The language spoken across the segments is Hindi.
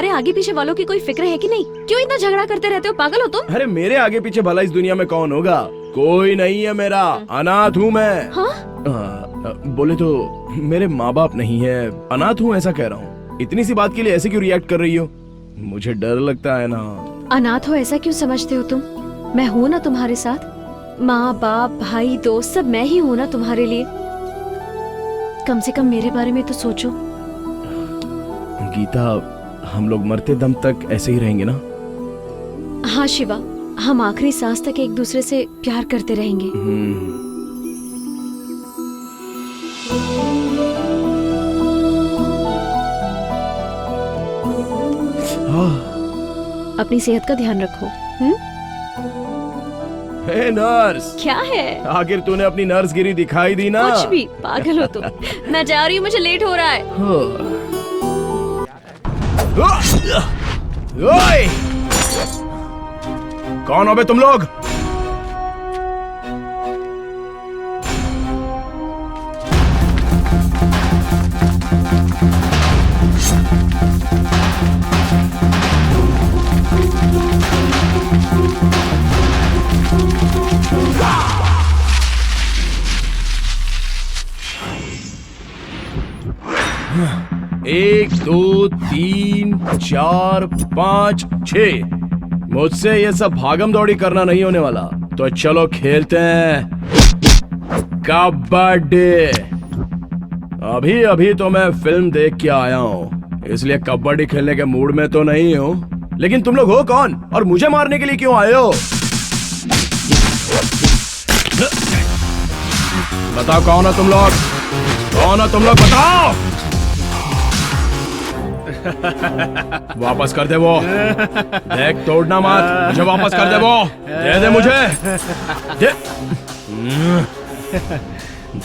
तुम्हारे आगे पीछे वालों की कोई फिक्र है कि नहीं? क्यों इतना झगड़ा करते रहते हो? पागल हो तुम? अरे मेरे आगे पीछे भला इस दुनिया में कौन होगा? कोई नहीं है मेरा, अनाथ हूँ मैं। हाँ? बोले तो मेरे माँ बाप नहीं है, अनाथ हूँ ऐसा कह रहा हूँ। इतनी सी बात के लिए ऐसे क्यों रिएक्ट कर रही हो? मुझे डर लगता है ना। अनाथ हो ऐसा क्यों समझते हो तुम? मैं हूँ ना तुम्हारे साथ। माँ बाप भाई दोस्त सब मैं ही हूँ ना तुम्हारे लिए। कम से कम मेरे बारे में तो सोचो। गीता, हम लोग मरते दम तक ऐसे ही रहेंगे ना? हाँ शिवा, हम आखिरी सांस तक एक दूसरे से प्यार करते रहेंगे। अपनी सेहत का ध्यान रखो। हे नर्स, क्या है? आखिर तूने अपनी नर्स गिरी दिखाई दी ना? कुछ भी, पागल हो तुम। मैं जा रही हूँ, मुझे लेट हो रहा है। ओए! कौन हो बे तुम लोग? एक दो तीन चार पाँच छः। मुझसे ये सब भागम दौड़ी करना नहीं होने वाला। तो चलो खेलते हैं कबड्डी। अभी अभी तो मैं फिल्म देख के आया हूँ, इसलिए कबड्डी खेलने के मूड में तो नहीं हूँ। लेकिन तुम लोग हो कौन और मुझे मारने के लिए क्यों आए हो? बताओ कौन हो तुम लोग? कौन हो तुम लोग? बताओ। वापस कर दे वो। देख, तोड़ना मत, मुझे वापस कर दे वो। दे दे मुझे। दे।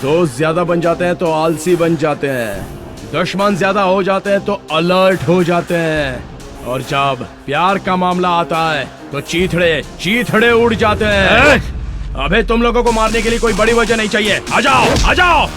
दोस्त ज्यादा बन जाते हैं तो आलसी बन जाते हैं, दुश्मन ज्यादा हो जाते हैं तो अलर्ट हो जाते हैं, और जब प्यार का मामला आता है तो चीथड़े उड़ जाते हैं। अबे तुम लोगों को मारने के लिए कोई बड़ी वजह नहीं चाहिए। आ जाओ, आ जाओ।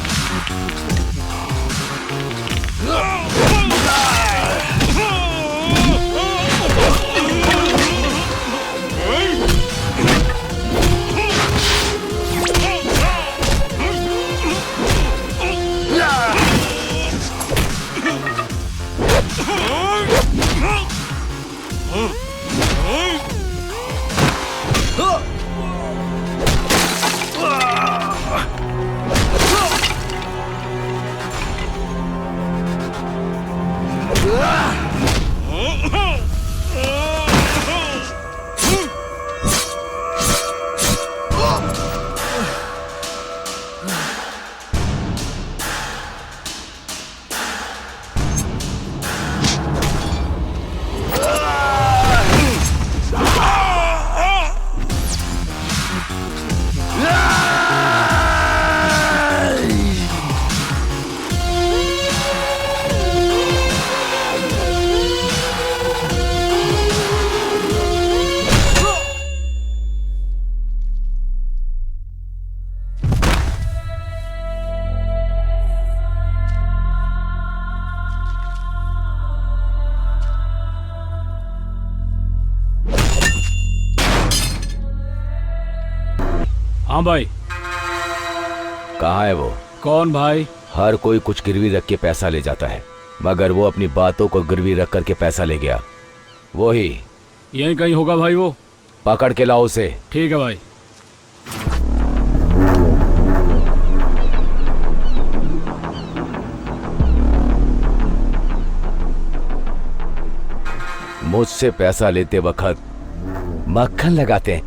हाँ भाई। कहाँ है वो? कौन भाई? हर कोई कुछ गिरवी रख के पैसा ले जाता है, मगर वो अपनी बातों को गिरवी रख करके पैसा ले गया। वो ही यहीं कहीं होगा भाई। वो पकड़ के लाओ उसे। ठीक है भाई। मुझसे पैसा लेते वक्त मक्खन लगाते हैं।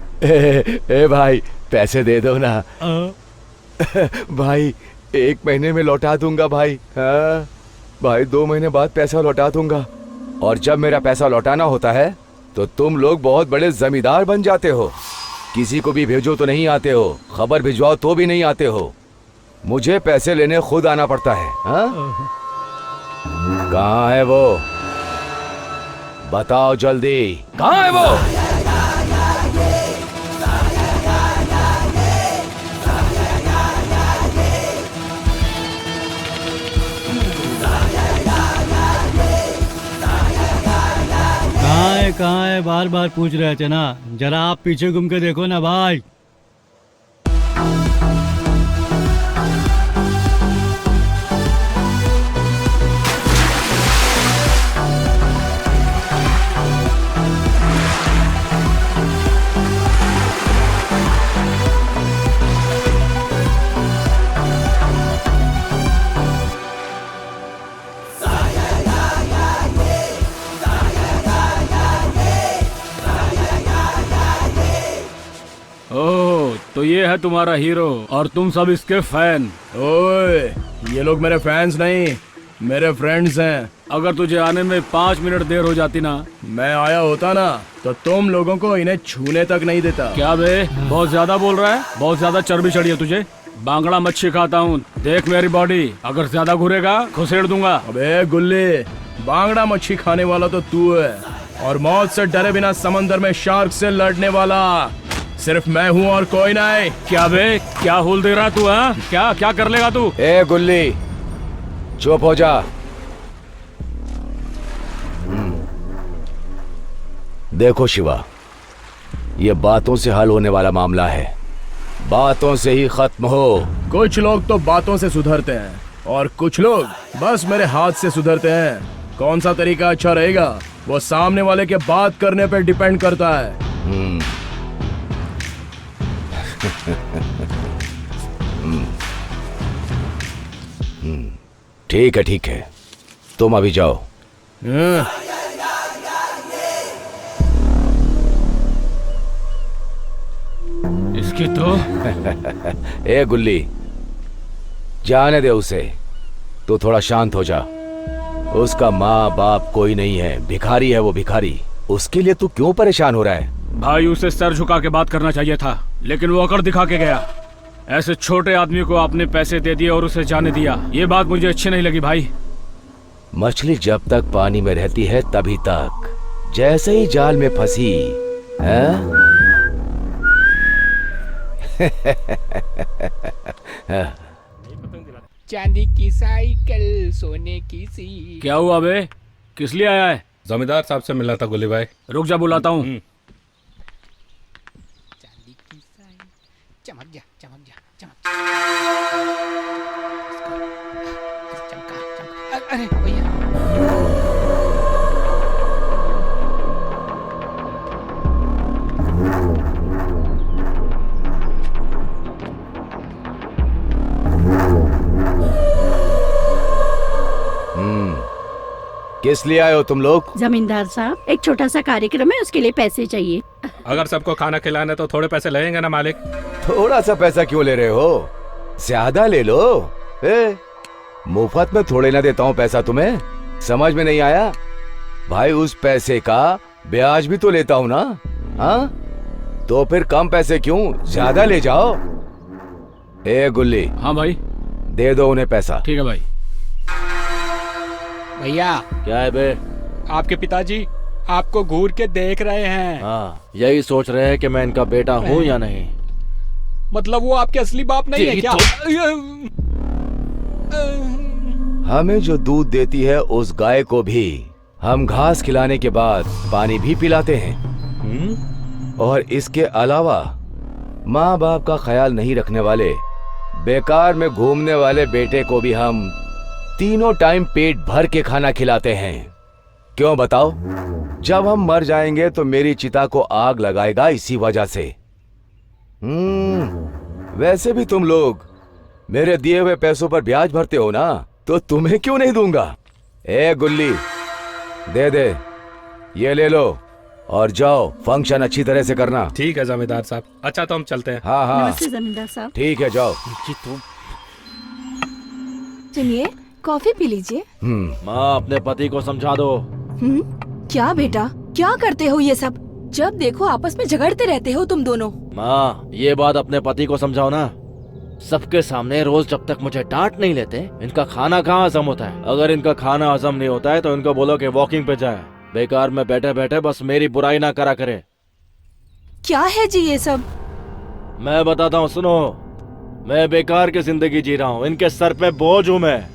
ए भाई, पैसे दे दो ना। भाई 1 महीने में लौटा दूंगा भाई। हाँ भाई, 2 महीने बाद पैसा लौटा दूंगा। और जब मेरा पैसा लौटाना होता है तो तुम लोग बहुत बड़े जमींदार बन जाते हो। किसी को भी भेजो तो नहीं आते हो, खबर भिजवाओ तो भी नहीं आते हो। मुझे पैसे लेने खुद आना पड़ता है। हाँ? कहाँ है वो? बताओ जल्दी, कहाँ है वो? कहाँ है बार बार पूछ रहे थे ना, जरा आप पीछे घूम के देखो ना भाई। ओह, तो ये है तुम्हारा हीरो और तुम सब इसके फैन। ओए, ये लोग मेरे फैंस नहीं, मेरे फ्रेंड्स हैं। अगर तुझे आने में 5 मिनट देर हो जाती ना। मैं आया होता ना तो तुम लोगों को इन्हें छूने तक नहीं देता। क्या बे, बहुत ज्यादा बोल रहा है? बहुत ज्यादा चर्बी चढ़ी है तुझे। बांगड़ा मच्छी खाता हूँ, देख मेरी बॉडी, अगर ज्यादा घुरेगा घुसेड़ दूंगा। अबे गुल्ली, बांगड़ा मच्छी खाने वाला तो तू है, और मौत से डरे बिना समंदर में शार्क से लड़ने वाला सिर्फ मैं हूँ और कोई नहीं। क्या बे, क्या हुल दे रहा तू? हाँ, क्या क्या कर लेगा तू? ए गुल्ली, चुप हो जा। देखो शिवा, ये बातों से हल होने वाला मामला है, बातों से ही खत्म हो। कुछ लोग तो बातों से सुधरते हैं और कुछ लोग बस मेरे हाथ से सुधरते हैं। कौन सा तरीका अच्छा रहेगा वो सामने वाले के बात करने पर डिपेंड करता है। ठीक है ठीक है, तुम अभी जाओ। हम्म, इसकी तो ए गुल्ली, जाने दे उसे, तू थोड़ा शांत हो जा। उसका माँ बाप कोई नहीं है, भिखारी है वो, भिखारी। उसके लिए तू क्यों परेशान हो रहा है? भाई, उसे सर झुका के बात करना चाहिए था, लेकिन वो अकड़ दिखा के गया। ऐसे छोटे आदमी को आपने पैसे दे दिए और उसे जाने दिया, ये बात मुझे अच्छी नहीं लगी भाई। मछली जब तक पानी में रहती है तभी तक, जैसे ही जाल में फंसी है? चांदी की साइकिल, सोने की सी। क्या हुआ बे, किस लिए आया है? जमींदार साहब से मिलना था गुल्ली भाई। रुक जा, बुलाता हूँ। चांदी की साइकिल, चमक जा चमक जा चमक। चमका चमका। अरे भैया, किस लिए आए हो तुम लोग? जमींदार साहब, एक छोटा सा कार्यक्रम है, उसके लिए पैसे चाहिए। अगर सबको खाना खिलाना तो थोड़े पैसे लगेंगे ना मालिक। थोड़ा सा पैसा क्यों ले रहे हो? ज्यादा ले लो। मुफ्त में थोड़े ना देता हूँ पैसा तुम्हें, समझ में नहीं आया? भाई, उस पैसे का ब्याज भी तो लेता हूँ ना। हाँ, तो फिर कम पैसे क्यों, ज्यादा ले जाओ। ए गुल्ली, हाँ भाई, दे दो उन्हें पैसा। ठीक है भाई। भैया, क्या है बे? आपके पिताजी आपको घूर के देख रहे हैं। हाँ, यही सोच रहे हैं कि मैं इनका बेटा हूँ या नहीं। मतलब वो आपके असली बाप नहीं है क्या? हमें जो दूध देती है उस गाय को भी हम घास खिलाने के बाद पानी भी पिलाते हैं। और इसके अलावा माँ बाप का ख्याल नहीं रखने वाले, बेकार में घूमने वाले बेटे को भी हम तीनों टाइम पेट भर के खाना खिलाते हैं। क्यों बताओ? जब हम मर जाएंगे तो मेरी चिता को आग लगाएगा इसी वजह से। वैसे भी तुम लोग मेरे दिए हुए पैसों पर ब्याज भरते हो ना, तो तुम्हें क्यों नहीं दूंगा। ए गुल्ली, दे दे, ये ले लो और जाओ, फंक्शन अच्छी तरह से करना। ठीक है जमींदार साहब। अच्छा, तो हम चलते हैं। हाँ हाँ, नमस्ते जमींदार साहब। ठीक है, जाओ। सुनिए, कॉफी पी लीजिए। माँ, अपने पति को समझा दो। क्या बेटा, क्या करते हो ये सब? जब देखो आपस में झगड़ते रहते हो तुम दोनों। माँ, ये बात अपने पति को समझाओ ना। सबके सामने रोज जब तक मुझे डांट नहीं लेते, इनका खाना कहाँ हजम होता है। अगर इनका खाना हजम नहीं होता है तो इनको बोलो कि वॉकिंग पे जाए, बेकार में बैठे बैठे बस मेरी बुराई ना करा करे। क्या है जी ये सब? मैं बताता हूँ, सुनो। मैं बेकार की जिंदगी जी रहा हूँ, इनके सर पे बोझ हूँ मैं।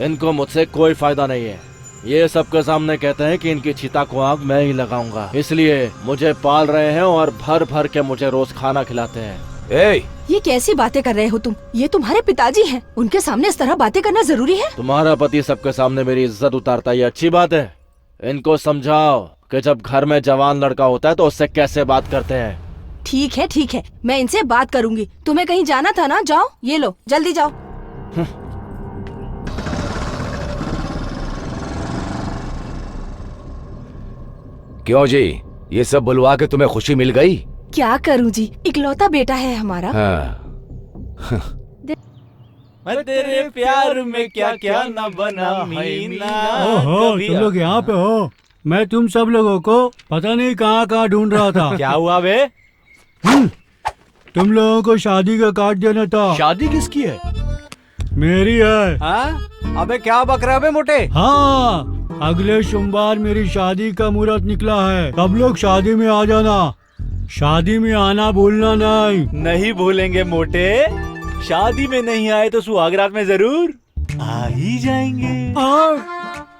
इनको मुझसे कोई फायदा नहीं है। ये सबके सामने कहते हैं कि इनकी चिता को आग मैं ही लगाऊंगा, इसलिए मुझे पाल रहे हैं और भर भर के मुझे रोज खाना खिलाते हैं। ए, ये कैसी बातें कर रहे हो तुम? ये तुम्हारे पिताजी हैं, उनके सामने इस तरह बातें करना जरूरी है? तुम्हारा पति सबके सामने मेरी इज्जत उतारता, ये अच्छी बात है? इनको समझाओ कि जब घर में जवान लड़का होता है तो उससे कैसे बात करते हैं। ठीक है, मैं इनसे बात करूंगी। तुम्हें कहीं जाना था ना, जाओ, ये लो, जल्दी जाओ। क्यों जी, ये सब बुलवा के तुम्हें खुशी मिल गई? क्या करूं जी, इकलौता बेटा है हमारा। हाँ। तेरे प्यार में क्या क्या न बना मीना। ओहो, तुम लोग यहाँ पे हो? मैं तुम सब लोगों को पता नहीं कहाँ ढूंढ रहा था। क्या हुआ बे? तुम लोगों को शादी का कार्ड देना था। शादी किसकी है? मेरी है। हाँ? अबे क्या बक रहा है बे मोटे? हाँ, अगले सोमवार मेरी शादी का मुहूर्त निकला है। सब लोग शादी में आ जाना। शादी में आना भूलना नहीं। नहीं भूलेंगे मोटे। शादी में नहीं आए तो सुहागरात में जरूर आ ही जाएंगे।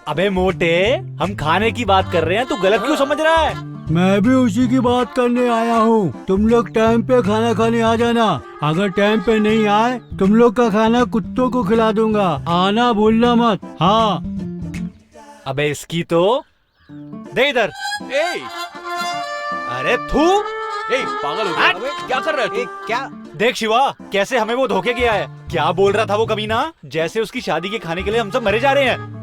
अबे मोटे, हम खाने की बात कर रहे हैं, तू गलत क्यों समझ रहा है? मैं भी उसी की बात करने आया हूँ। तुम लोग टाइम पे खाना खाने आ जाना। अगर टाइम पे नहीं आए, तुम लोग का खाना कुत्तों को खिला दूंगा। आना भूलना मत। हाँ। अबे इसकी तो दे इधर। अरे थू, पागल हो गया? अबे, क्या कर रहा है तू? क्या देख शिवा, कैसे हमें वो धोखे गया है। क्या बोल रहा था वो कमीना? जैसे उसकी शादी के खाने के लिए हम सब मरे जा रहे हैं।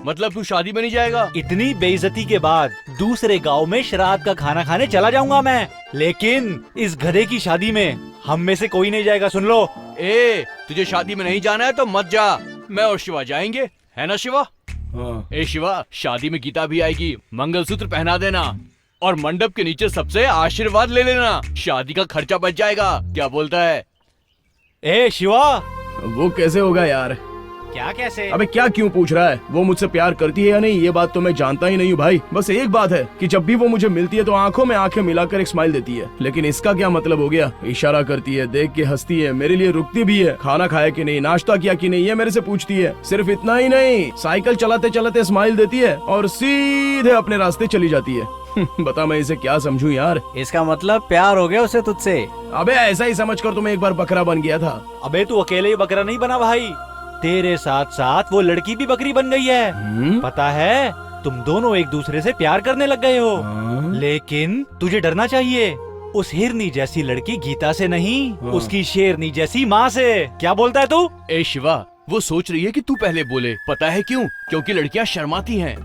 मतलब तू शादी में नहीं जाएगा? इतनी बेइज्जती के बाद दूसरे गांव में श्राद्ध का खाना खाने चला जाऊंगा मैं, लेकिन इस गधे की शादी में हम में से कोई नहीं जाएगा। सुन लो, तुझे शादी में नहीं जाना है तो मत जा। मैं और शिवा जाएंगे, है ना शिवा? शिवा, शादी में गीता भी आएगी। मंगलसूत्र पहना देना और मंडप के नीचे सबसे आशीर्वाद ले लेना। शादी का खर्चा बच जाएगा। क्या बोलता है? शिवा, वो कैसे होगा यार? क्या कैसे? अबे क्या क्यों पूछ रहा है? वो मुझसे प्यार करती है या नहीं, ये बात तो मैं जानता ही नहीं हूँ भाई। बस एक बात है कि जब भी वो मुझे मिलती है तो आंखों में आंखें मिलाकर एक स्माइल देती है। लेकिन इसका क्या मतलब हो गया? इशारा करती है, देख के हंसती है, मेरे लिए रुकती भी है, खाना खाया कि नहीं, नाश्ता किया कि नहीं, ये मेरे से पूछती है। सिर्फ इतना ही नहीं, साइकिल चलाते चलाते स्माइल देती है और सीधे अपने रास्ते चली जाती है। बता मैं इसे क्या समझूं यार? इसका मतलब प्यार हो गया उसे तुझसे? अबे ऐसा ही समझकर तो मैं एक बार बकरा बन गया था। अबे तू अकेले ही बकरा नहीं बना भाई, तेरे साथ साथ वो लड़की भी बकरी बन गई है। पता है, तुम दोनों एक दूसरे से प्यार करने लग गए हो। लेकिन तुझे डरना चाहिए, उस हिरनी जैसी लड़की गीता से नहीं, उसकी शेरनी जैसी माँ से। क्या बोलता है तू? शिवा, वो सोच रही है कि तू पहले बोले। पता है क्यों? क्योंकि लड़कियां शर्माती हैं।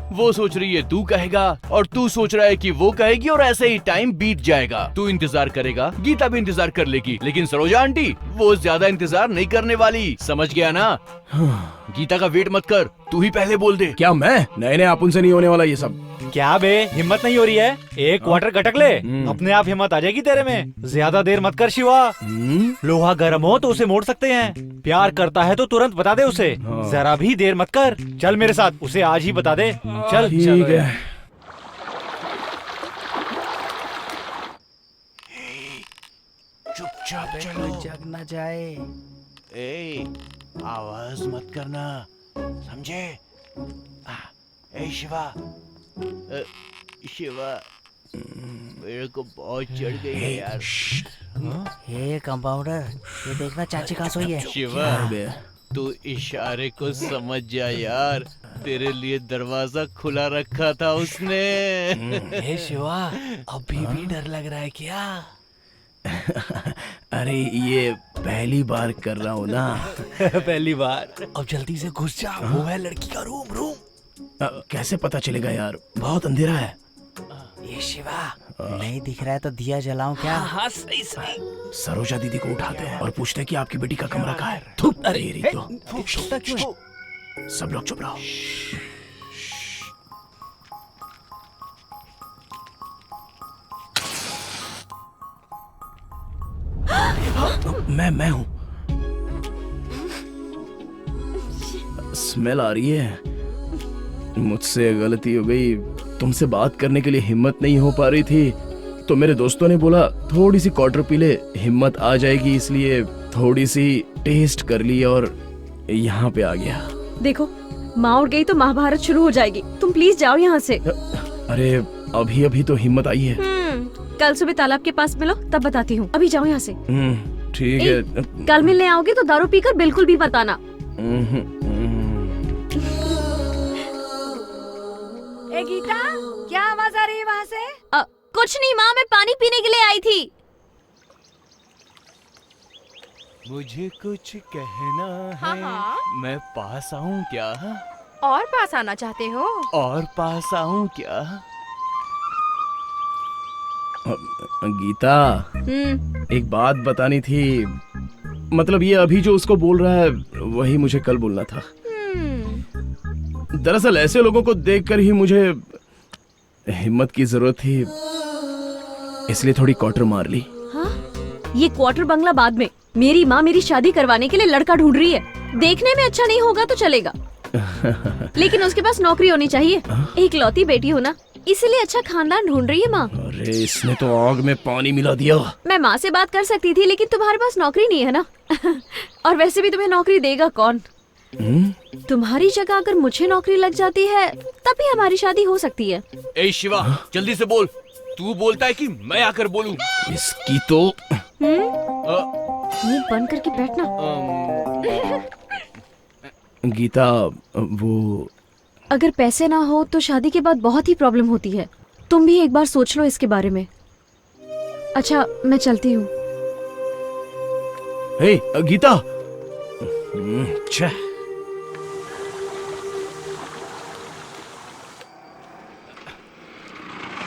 वो सोच रही है तू कहेगा और तू सोच रहा है कि वो कहेगी और ऐसे ही टाइम बीत जाएगा। तू इंतजार करेगा, गीता भी इंतजार कर लेगी, लेकिन सरोजा आंटी वो ज्यादा इंतजार नहीं करने वाली। समझ गया ना? गीता का वेट मत कर, तू ही पहले बोल दे। क्या मैं? नहीं अपन से नहीं होने वाला ये सब। क्या बे, हिम्मत नहीं हो रही है? एक क्वार्टर गटक ले, अपने आप हिम्मत आ जाएगी तेरे में। ज्यादा देर मत कर शिवा। लोहा गर्म हो तो उसे मोड़ सकते हैं। प्यार करता है तो तुरंत बता दे उसे। जरा भी देर मत कर, चल मेरे साथ, उसे आज ही बता दे। चल ठीक है। चुपचाप चलो, जग न जाए। आवाज मत करना, समझे? शिवा, शिवा, मेरे को बहुत चढ़ गई है यार। ये कंपाउंडर, ये देखना चाची कहाँ सोई है। शिवा, तू इशारे को समझ जा यार, तेरे लिए दरवाजा खुला रखा था उसने। हे शिवा, अभी भी डर लग रहा है क्या? अरे ये पहली बार कर रहा हूँ ना। पहली बार? अब जल्दी से घुस जा, वो है लड़की का रूम। कैसे पता चलेगा यार? बहुत अंधेरा है। ये शिवा, नहीं दिख रहा है तो दिया जलाऊं क्या? हाँ सही। सरोजा दीदी को उठाते हैं और पूछते हैं कि आपकी बेटी का कमरा कहाँ है। अरे तो सब लोग चुप रहो। मैं हूँ। स्मेल आ रही है। मुझसे गलती हो गई, तुमसे बात करने के लिए हिम्मत नहीं हो पा रही थी, तो मेरे दोस्तों ने बोला थोड़ी सी क्वार्टर पी ले, हिम्मत आ जाएगी, इसलिए थोड़ी सी टेस्ट कर ली और यहाँ पे आ गया। देखो, माँ उठ गई तो महाभारत शुरू हो जाएगी। तुम प्लीज जाओ यहाँ से। अरे अभी अभी तो हिम्मत आई है। कल सुबह तालाब के पास मिलो, तब बताती हूँ। अभी जाओ यहाँ से। ठीक ए, है। कल मिलने आओगे तो दारू पीकर बिल्कुल भी मत आना। ए गीता, क्या आवाज आ रही है वहाँ से? कुछ नहीं माँ, मैं पानी पीने के लिए आई थी। मुझे कुछ कहना हाँ, है। हाँ। मैं पास आऊं क्या? और पास आना चाहते हो? और पास आऊं क्या? गीता, एक बात बतानी थी। मतलब ये अभी जो उसको बोल रहा है वही मुझे कल बोलना था। दरअसल ऐसे लोगों को देखकर ही मुझे हिम्मत की जरूरत थी, इसलिए थोड़ी क्वार्टर मार ली। हाँ? ये क्वार्टर बंगला बाद में। मेरी माँ मेरी शादी करवाने के लिए लड़का ढूंढ रही है। देखने में अच्छा नहीं होगा तो चलेगा, लेकिन उसके पास नौकरी होनी चाहिए। एक लौती बेटी हो ना, इसीलिए अच्छा खानदान ढूंढ रही है माँ। अरे इसने तो आग में पानी मिला दिया। मैं माँ से बात कर सकती थी, लेकिन तुम्हारे पास नौकरी नहीं है ना। और वैसे भी तुम्हें नौकरी देगा कौन? तुम्हारी जगह अगर मुझे नौकरी लग जाती है तभी हमारी शादी हो सकती है। ए शिवा, जल्दी से बोल। तू बोलता है कि मैं आकर बोलूं? इसकी तो मुंह बंद करके बैठना। गीता, वो अगर पैसे ना हो तो शादी के बाद बहुत ही प्रॉब्लम होती है। तुम भी एक बार सोच लो इसके बारे में। अच्छा, मैं चलती हूँ। हे गीता। छह।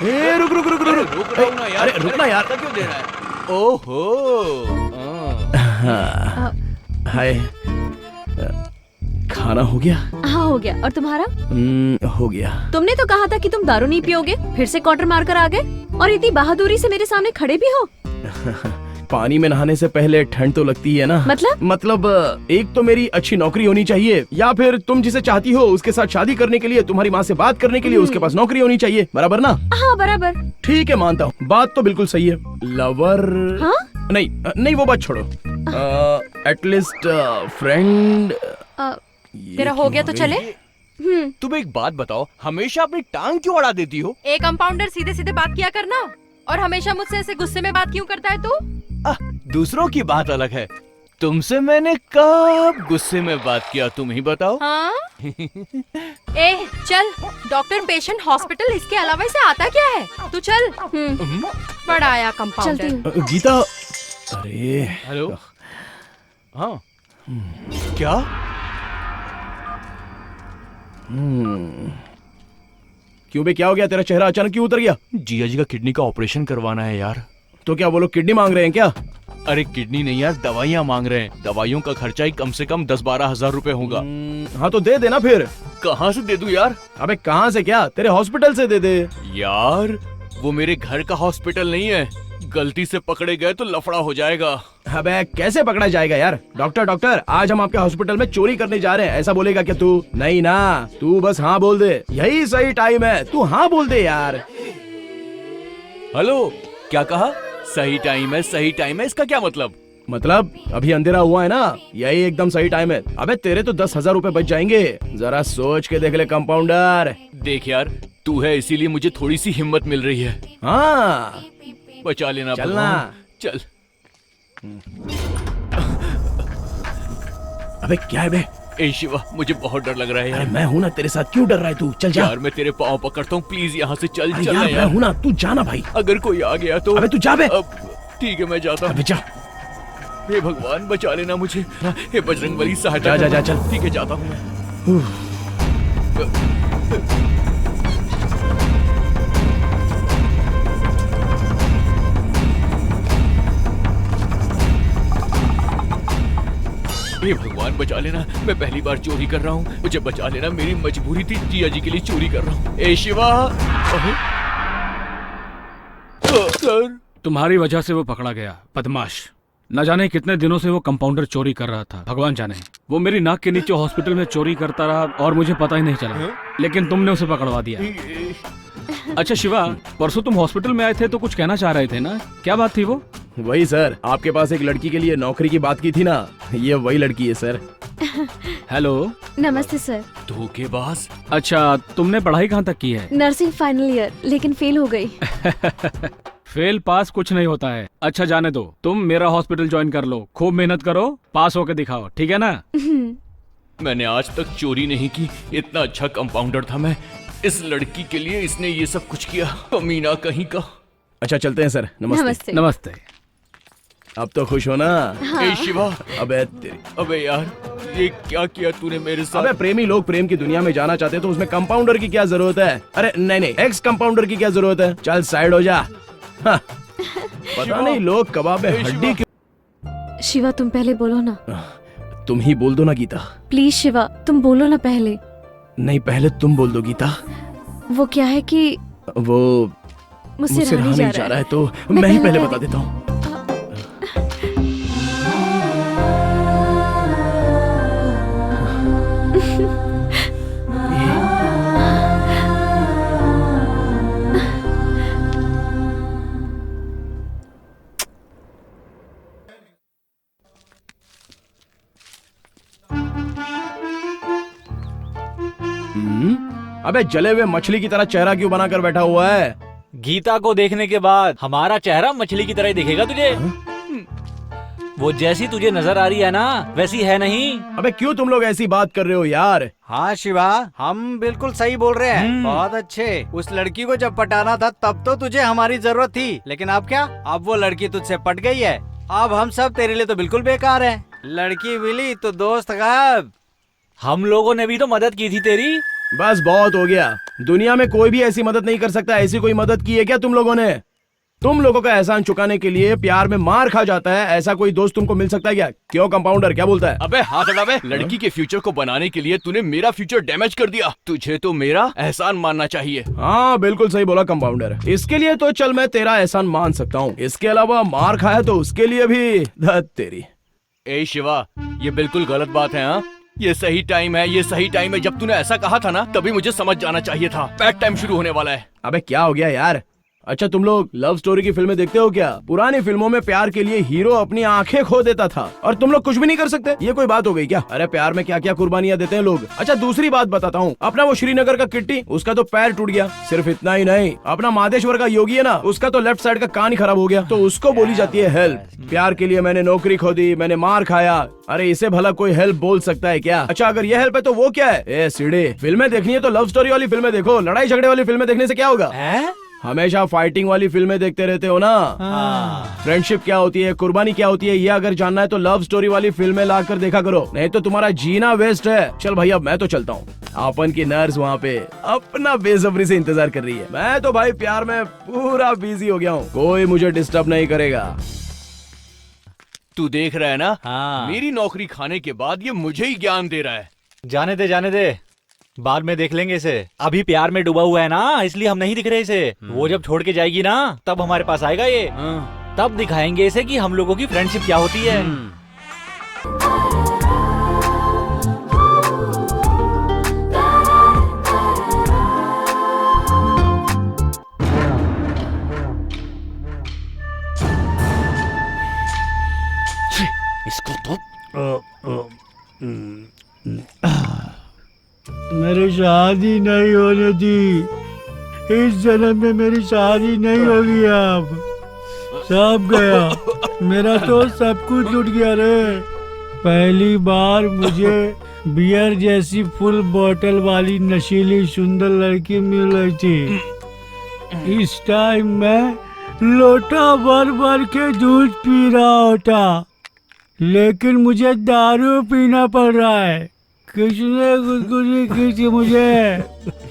ए, रुक रुक रुक रुक रुक। रुक रहा हूं ना यार। अरे रुकना यार। क्यों दे रहा है? ओहो। हाय, खाना हो गया? हाँ हो गया। और तुम्हारा? हो गया। तुमने तो कहा था कि तुम दारू नहीं पियोगे, फिर से क्वार्टर मार कर आ गए और इतनी बहादुरी से मेरे सामने खड़े भी हो। पानी में नहाने से पहले ठंड तो लगती है ना। मतलब एक तो मेरी अच्छी नौकरी होनी चाहिए, या फिर तुम जिसे चाहती हो उसके साथ शादी करने के लिए, तुम्हारी माँ से बात करने के लिए उसके पास नौकरी होनी चाहिए। बराबर ना? हाँ बराबर। ठीक है, मानता हूँ, बात तो बिल्कुल सही है। लवर हाँ? नहीं वो बात छोड़ो। At least friend. तेरा हो गया तो चले। तुम एक बात बताओ, हमेशा अपनी टांग क्यों अड़ा देती हो? एक कंपाउंडर, सीधे सीधे बात किया करना। और हमेशा मुझसे ऐसे गुस्से में बात क्यों करता है तू? दूसरों की बात अलग है, तुमसे मैंने कब गुस्से में बात किया, तुम ही बताओ। हाँ? ए चल, डॉक्टर पेशेंट हॉस्पिटल, इसके अलावा इसे आता क्या है? तू चल। बड़ा आया कंपाउंडर। गीता, अरे हेलो। हाँ क्या? क्यों बे, क्या हो गया? तेरा चेहरा अचानक क्यों उतर गया? जिया जी का किडनी का ऑपरेशन करवाना है यार। तो क्या वो लोग किडनी मांग रहे हैं क्या? अरे किडनी नहीं यार, दवाइयाँ मांग रहे हैं। दवाइयों का खर्चा ही कम से कम 10-12 हजार रुपए होगा। हाँ तो दे देना फिर। कहाँ से दे दूं यार? अबे कहाँ से क्या, तेरे हॉस्पिटल से दे दे। यार वो मेरे घर का हॉस्पिटल नहीं है, गलती से पकड़े गए तो लफड़ा हो जाएगा। अबे कैसे पकड़ा जाएगा यार? डॉक्टर आज हम आपके हॉस्पिटल में चोरी करने जा रहे हैं, ऐसा बोलेगा क्या तू? नहीं ना, तू बस हाँ बोल दे, यही सही टाइम है, तू हाँ बोल दे यार। हेलो, क्या कहा? सही टाइम है, सही टाइम है, इसका क्या मतलब? मतलब अभी अंधेरा हुआ है ना, यही एकदम सही टाइम है। अबे तेरे तो 10,000 रुपए बच जाएंगे, जरा सोच के देख ले कंपाउंडर। देख यार, तू है इसीलिए मुझे थोड़ी सी हिम्मत मिल रही है। हाँ बचा लेना। चलना। चल। अबे क्या है बे? ए शिवा, मुझे बहुत डर लग रहा है यार। अरे मैं हूँ ना तेरे साथ, क्यों डर रहा है तू? चल जा यार, मैं तेरे पाँव पकड़ता हूँ, प्लीज यहाँ से चल। अरे चल यार, यार, मैं हूँ ना, तू जाना भाई। अगर कोई आ गया तो? अबे तू जा बे। ठीक है, मैं जाता हूँ। अबे जा। हे भगवान, बचा लेना मुझे। हे बजरंगबली, सहायता जा, जा, जा, चल। ठीक है, जाता हूँ मैं। हे भगवान, बचा लेना, मैं पहली बार चोरी कर रहा हूँ, मुझे बचा लेना, मेरी मजबूरी थी, जिया जी के लिए चोरी कर रहा हूँ। ए शिवा। सर, तुम्हारी वजह से वो पकड़ा गया, बदमाश। न जाने कितने दिनों से वो कंपाउंडर चोरी कर रहा था, भगवान जाने। वो मेरी नाक के नीचे हॉस्पिटल में चोरी करता रहा और मुझे पता ही नहीं चला, लेकिन तुमने उसे पकड़वा दिया। अच्छा शिवा, परसों तुम हॉस्पिटल में आए थे तो कुछ कहना चाह रहे थे ना, क्या बात थी वो? वही सर, आपके पास एक लड़की के लिए नौकरी की बात की थी ना, ये वही लड़की है सर। हेलो। नमस्ते सर। धोखेबाज। अच्छा, तुमने पढ़ाई कहाँ तक की है? नर्सिंग फाइनल ईयर, लेकिन फेल हो गई। फेल पास कुछ नहीं होता है। अच्छा जाने दो, तुम मेरा हॉस्पिटल ज्वाइन कर लो, खूब मेहनत करो, पास होकर दिखाओ, ठीक है ना? मैंने आज तक चोरी नहीं की, इतना अच्छा कंपाउंडर था मैं। इस लड़की के लिए इसने ये सब कुछ किया, कमीना कहीं का। अच्छा चलते हैं सर। नमस्ते। नमस्ते। अब तो खुश हो ना? हाँ। ए शिवा, अबे यार, ये क्या किया तूने मेरे साथ? अबे प्रेमी लोग प्रेम की दुनिया में जाना चाहते हैं तो उसमें कंपाउंडर की क्या जरूरत है? अरे नहीं, एक्स कंपाउंडर की क्या जरूरत है? चल साइड हो जा। हाँ। पता नहीं लोग कबाब में हड्डी क्यों। शिवा तुम पहले बोलो ना। तुम ही बोल दो ना गीता। प्लीज शिवा तुम बोलो ना पहले। नहीं पहले तुम बोल दो गीता। वो क्या है कि वो मुझसे रहा नहीं जा रहा है तो मैं ही पहले बता देता हूँ। अबे जले हुए मछली की तरह चेहरा क्यों बनाकर बैठा हुआ है? गीता को देखने के बाद हमारा चेहरा मछली की तरह ही दिखेगा तुझे। वो जैसी तुझे नजर आ रही है ना वैसी है नहीं। अबे क्यों तुम लोग ऐसी बात कर रहे हो यार? हाँ शिवा, हम बिल्कुल सही बोल रहे हैं। बहुत अच्छे। उस लड़की को जब पटाना था तब तो तुझे हमारी जरूरत थी, लेकिन अब क्या? अब वो लड़की तुझसे पट गई है। अब हम सब तेरे लिए तो बिल्कुल बेकार हैं। लड़की मिली तो दोस्त गायब। हम लोगों ने भी तो मदद की थी तेरी। बस बहुत हो गया। दुनिया में कोई भी ऐसी मदद नहीं कर सकता। ऐसी कोई मदद की है क्या तुम लोगों ने? तुम लोगों का एहसान चुकाने के लिए प्यार में मार खा जाता है, ऐसा कोई दोस्त तुमको मिल सकता है क्या? क्यों कंपाउंडर क्या बोलता है? अबे हाथ हटा बे। लड़की के फ्यूचर को बनाने के लिए तूने मेरा फ्यूचर डैमेज कर दिया। तुझे तो मेरा एहसान मानना चाहिए। हाँ बिल्कुल सही बोला कंपाउंडर। इसके लिए तो चल मैं तेरा एहसान मान सकता हूँ, इसके अलावा मार खाया तो उसके लिए भी धत तेरी। ए शिवा, ये बिल्कुल गलत बात है। हाँ, ये सही टाइम है, ये सही टाइम है। जब तूने ऐसा कहा था ना तभी मुझे समझ जाना चाहिए था। बैड टाइम शुरू होने वाला है। अबे क्या हो गया यार? अच्छा तुम लोग लव स्टोरी की फिल्में देखते हो क्या? पुरानी फिल्मों में प्यार के लिए हीरो अपनी आंखें खो देता था और तुम लोग कुछ भी नहीं कर सकते? ये कोई बात हो गई क्या? अरे प्यार में क्या क्या कुर्बानियां देते हैं लोग। अच्छा दूसरी बात बताता हूँ, अपना वो श्रीनगर का किट्टी, उसका तो पैर टूट गया। सिर्फ इतना ही नहीं, अपना मादेश्वर का योगी है ना, उसका तो लेफ्ट साइड का कान ही खराब हो गया। तो उसको बोली जाती है हेल्प। प्यार के लिए मैंने नौकरी खो दी, मैंने मार खाया। अरे इसे भला कोई हेल्प बोल सकता है क्या? अच्छा अगर ये हेल्प है तो वो क्या है? ए सीढ़े, फिल्में देखनी है तो लव स्टोरी वाली फिल्में देखो। लड़ाई झगड़े वाली फिल्में देखने से क्या होगा? हमेशा फाइटिंग वाली फिल्में देखते रहते हो ना। फ्रेंडशिप क्या होती है, कुर्बानी क्या होती है, ये अगर जानना है तो लव स्टोरी वाली फिल्में लाकर देखा करो, नहीं तो तुम्हारा जीना वेस्ट है। चल भाई अब मैं तो चलता हूँ। अपन की नर्स वहाँ पे अपना बेसब्री से इंतजार कर रही है। मैं तो भाई प्यार में पूरा बिजी हो गया हूँ, कोई मुझे डिस्टर्ब नहीं करेगा। तू देख रहा है ना? मेरी नौकरी खाने के बाद ये मुझे ही ज्ञान दे रहा है। जाने दे, बाद में देख लेंगे इसे। अभी प्यार में डूबा हुआ है ना, इसलिए हम नहीं दिख रहे इसे। वो जब छोड़ के जाएगी ना तब हमारे पास आएगा ये। तब दिखाएंगे इसे कि हम लोगों की फ्रेंडशिप क्या होती है। इसको तो मेरी शादी नहीं होने दी। इस जन्म में मेरी शादी नहीं होगी। अब सब गया, मेरा तो सब कुछ लुट गया रे। पहली बार मुझे बियर जैसी फुल बोतल वाली नशीली सुंदर लड़की मिल रही थी। इस टाइम मैं लोटा भर भर के दूध पी रहा होता, लेकिन मुझे दारू पीना पड़ रहा है। किसने गुदगुदी की थी मुझे?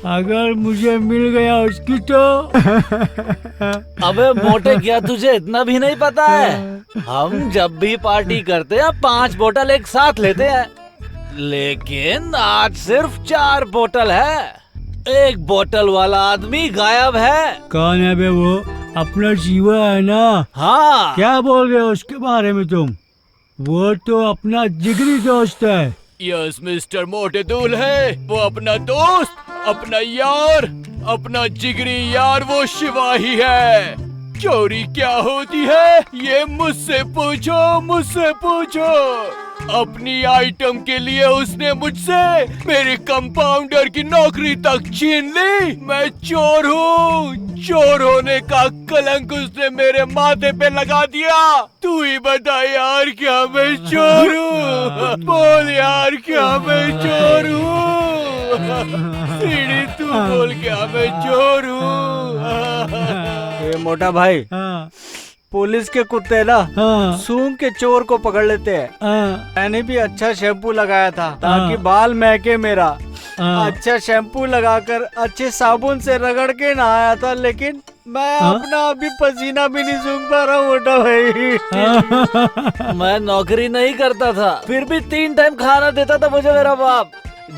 अगर मुझे मिल गया उसकी तो अबे मोटे, क्या तुझे इतना भी नहीं पता है? हम जब भी पार्टी करते हैं 5 बोतल एक साथ लेते हैं, लेकिन आज सिर्फ 4 बोतल है। 1 बोतल वाला आदमी गायब है। कौन है बे वो? अपना जीवा है ना? हाँ। क्या बोल रहे हो उसके बारे में तुम? वो तो अपना जिगरी दोस्त है। यस मिस्टर मोटे दूल है, वो अपना दोस्त, अपना यार, अपना जिगरी यार, वो शिवा ही है। चोरी क्या होती है ये मुझसे पूछो, मुझसे पूछो। अपनी आइटम के लिए उसने मुझसे मेरी कंपाउंडर की नौकरी तक छीन ली। मैं चोर हूँ, चोर होने का कलंक उसने मेरे माथे पे लगा दिया। तू ही बता यार, क्या मैं चोर हूँ? बोल यार, क्या मैं चोर हूँ? सीढ़ी तू बोल, क्या मैं चोर हूँ? ये मोटा भाई, पुलिस के कुत्ते ना सूंघ के चोर को पकड़ लेते हैं। मैंने भी अच्छा शैम्पू लगाया था ताकि बाल महके मेरा। अच्छा शैम्पू लगाकर अच्छे साबुन से रगड़ के नहाया था, लेकिन मैं अपना अभी पसीना भी नहीं सूंघ पा रहा मोटा भाई। मैं नौकरी नहीं करता था, फिर भी 3 टाइम खाना देता था मुझे मेरा बाप।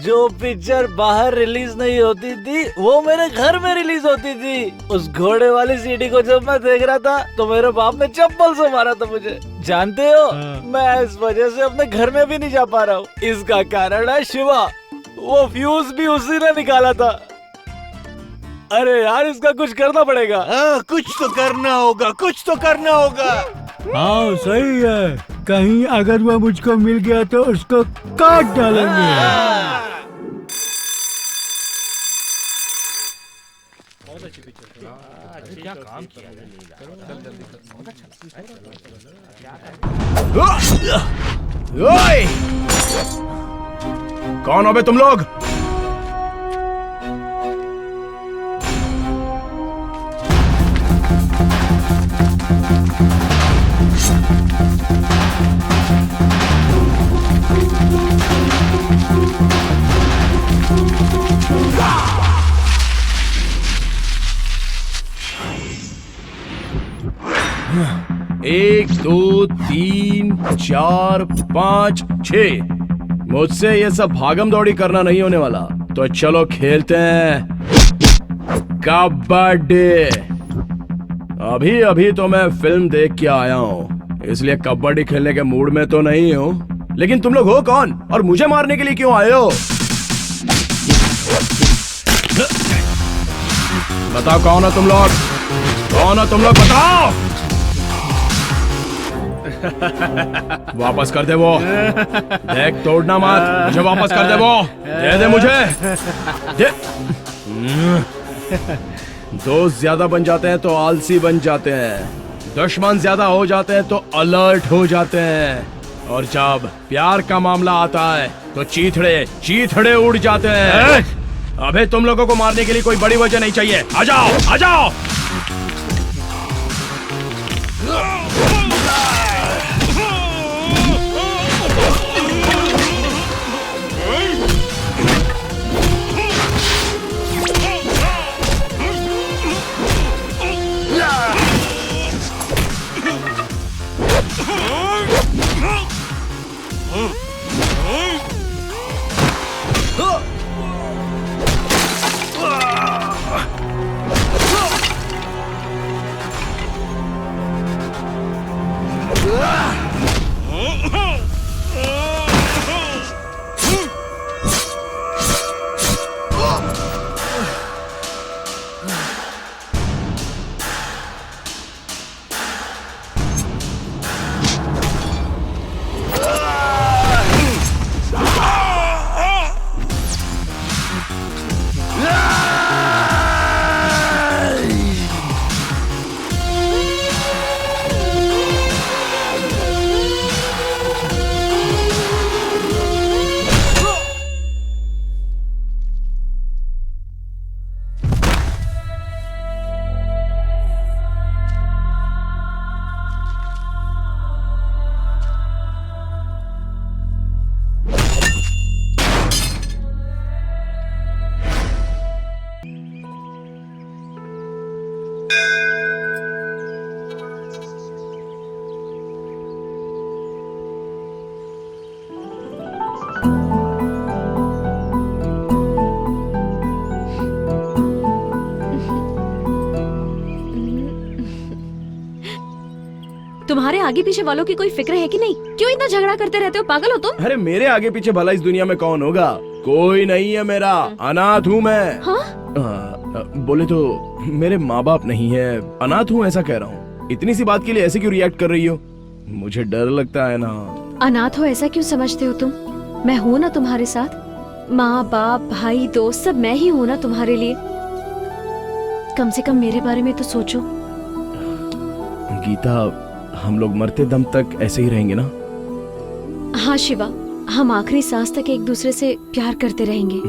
जो पिक्चर बाहर रिलीज नहीं होती थी वो मेरे घर में रिलीज होती थी। उस घोड़े वाली सीडी को जब मैं देख रहा था तो मेरे बाप ने चप्पल से मारा था मुझे। जानते हो, मैं इस वजह से अपने घर में भी नहीं जा पा रहा हूँ। इसका कारण है शिवा, वो फ्यूज भी उसी ने निकाला था। अरे यार, इसका कुछ करना पड़ेगा। कुछ तो करना होगा, कुछ तो करना होगा। हाँ सही है, कहीं अगर वो मुझको मिल गया तो उसको काट डालेंगे। क्या काम किया? ओए! कौन हो बे तुम लोग? एक, दो, 3, 4, 5, 6। मुझसे ये सब भागम दौड़ी करना नहीं होने वाला, तो चलो खेलते हैं कबड्डी। अभी अभी तो मैं फिल्म देख के आया हूँ, इसलिए कबड्डी खेलने के मूड में तो नहीं हूँ। लेकिन तुम लोग हो कौन और मुझे मारने के लिए क्यों आए हो? बताओ कौन हो तुम लोग? कौन हो तुम लोग, बताओ। वापस कर दे वो। देख, तोड़ना मत, मुझे वापस कर दे वो। दे दे मुझे, दे। दोस्त ज्यादा बन जाते हैं तो आलसी बन जाते हैं, दुश्मन ज्यादा हो जाते हैं तो अलर्ट हो जाते हैं, और जब प्यार का मामला आता है तो चीथड़े उड़ जाते हैं। अबे तुम लोगों को मारने के लिए कोई बड़ी वजह नहीं चाहिए। आ जाओ, आ जाओ। तुम्हारे आगे पीछे वालों की कोई फिक्र है कि नहीं? क्यों इतना झगड़ा करते रहते हो? पागल हो तुम? अरे मेरे आगे पीछे भला इस दुनिया में कौन होगा? कोई नहीं है मेरा, अनाथ हूँ मैं। हाँ? बोले तो मेरे माँ बाप नहीं है, अनाथ हूँ ऐसा कह रहा हूँ। इतनी सी बात के लिए ऐसे क्यों रिएक्ट कर रही हो? मुझे डर लगता है ना। अनाथ हो ऐसा क्यों समझते हो तुम? मैं हूं ना तुम्हारे साथ। माँ बाप भाई दोस्त सब मैं ही हूं ना तुम्हारे लिए। कम से कम मेरे बारे में तो सोचो। गीता, हम लोग मरते दम तक ऐसे ही रहेंगे ना? हाँ शिवा, हम आखिरी सांस तक एक दूसरे से प्यार करते रहेंगे।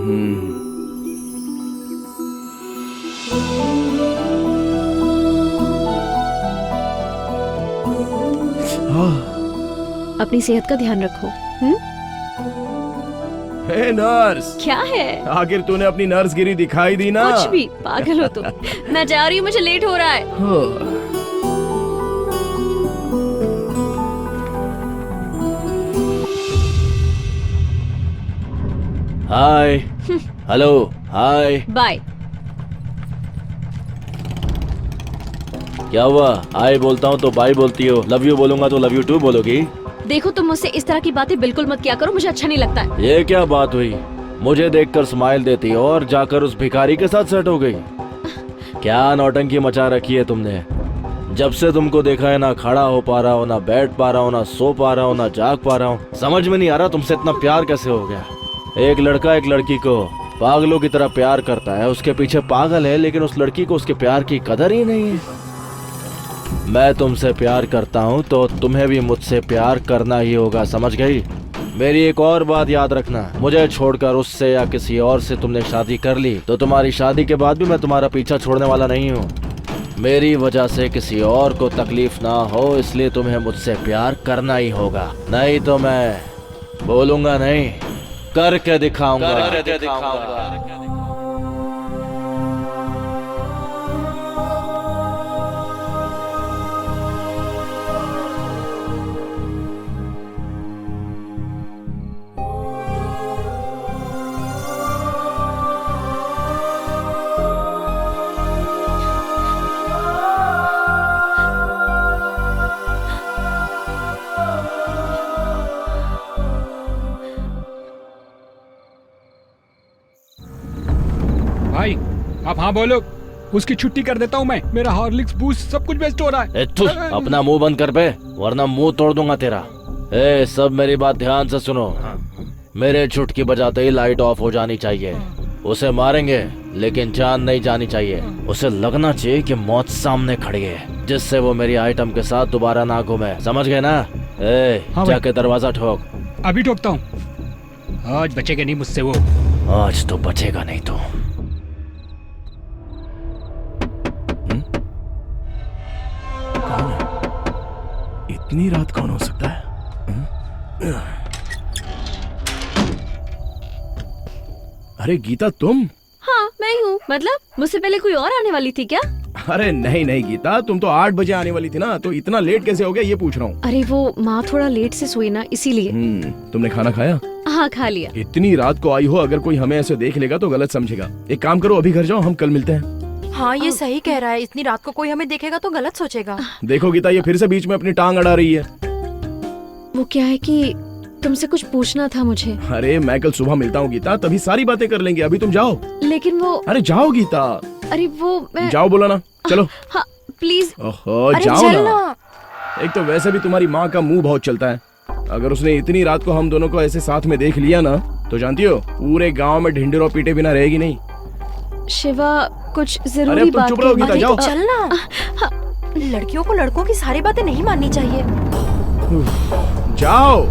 अपनी सेहत का ध्यान रखो। हे नर्स, क्या है? आखिर तूने अपनी नर्सगिरी दिखाई दी ना? कुछ भी, पागल हो तुम। मैं जा रही हूँ, मुझे लेट हो रहा है। हाय, हेलो, हाय। बाय। क्या हुआ? हाय बोलता हूँ तो बाय बोलती हो, लव यू बोलूंगा तो लव यू टू बोलोगी? देखो तुम मुझसे इस तरह की बातें बिल्कुल मत किया करो, मुझे अच्छा नहीं लगता है। ये क्या बात हुई? मुझे देखकर स्माइल देती हो और जाकर उस भिखारी के साथ सेट हो गई। क्या नौटंकी मचा रखी है तुमने? जब से तुमको देखा है ना खड़ा हो पा रहा हो, ना बैठ पा रहा हो, ना सो पा रहा हो, ना जाग पा रहा हूँ। समझ में नहीं आ रहा तुमसे इतना प्यार कैसे हो गया। एक लड़का एक लड़की को पागलों की तरह प्यार करता है, उसके पीछे पागल है, लेकिन उस लड़की को उसके प्यार की कदर ही नहीं है। मैं तुमसे प्यार करता हूँ तो तुम्हें भी मुझसे प्यार करना ही होगा, समझ गई? मेरी एक और बात याद रखना, मुझे छोड़कर उससे या किसी और से तुमने शादी कर ली तो तुम्हारी शादी के बाद भी मैं तुम्हारा पीछा छोड़ने वाला नहीं हूँ। मेरी वजह से किसी और को तकलीफ ना हो, इसलिए तुम्हें मुझसे प्यार करना ही होगा, नहीं तो मैं बोलूंगा नहीं, करके दिखाऊंगा। भाई आप हाँ बोलो, उसकी छुट्टी कर देता हूँ मैं। मेरा हॉर्लिक्स बूस्ट सब कुछ वेस्ट हो रहा है। अपना मुंह बंद कर बे, वरना मुंह तोड़ दूंगा तेरा। ए, सब मेरी बात ध्यान से सुनो। मेरे चुटकी बजाते ही लाइट ऑफ हो जानी चाहिए। उसे मारेंगे लेकिन जान नहीं जानी चाहिए। उसे लगना चाहिए कि मौत सामने खड़ी है, जिससे वो मेरी आइटम के साथ दोबारा ना घूमे, समझ गए ना? जाके दरवाजा ठोक। अभी ठोकता हूँ। आज बचेगा नहीं मुझसे वो। आज तो बचेगा नहीं तो। इतनी रात कौन हो सकता है? अरे गीता, तुम? हाँ मैं ही हूँ। मतलब मुझसे पहले कोई और आने वाली थी क्या? अरे नहीं नहीं गीता, तुम तो 8 बजे आने वाली थी ना, तो इतना लेट कैसे हो गया ये पूछ रहा हूँ। अरे वो माँ थोड़ा लेट से सोई ना, इसीलिए। तुमने खाना खाया? हाँ खा लिया। इतनी रात को आई हो, अगर कोई हमें ऐसे देख लेगा तो गलत समझेगा। एक काम करो, अभी घर जाओ, हम कल मिलते हैं। हाँ ये सही कह रहा है, इतनी रात को कोई हमें देखेगा तो गलत सोचेगा। देखो गीता, ये फिर से बीच में अपनी टांग अड़ा रही है। वो क्या है कि तुमसे कुछ पूछना था मुझे। अरे मैं कल सुबह मिलता हूँ गीता, तभी सारी बातें कर लेंगे। अभी तुम जाओ। लेकिन वो। अरे जाओ गीता। अरे वो मैं। जाओ बोला ना, चलो। हाँ प्लीज। ओहो जाओ ना। एक तो वैसे भी तुम्हारी माँ का मुंह बहुत चलता है। अगर उसने इतनी रात को हम दोनों को ऐसे साथ में देख लिया ना, तो जानती हो पूरे गांव में ढिंडोरा पीटे बिना रहेगी नहीं। शिवा कुछ जरूरी बात चुप रहो गीता, जाओ। चल ना। लड़कियों को लड़कों की सारी बातें नहीं माननी चाहिए। जाओ।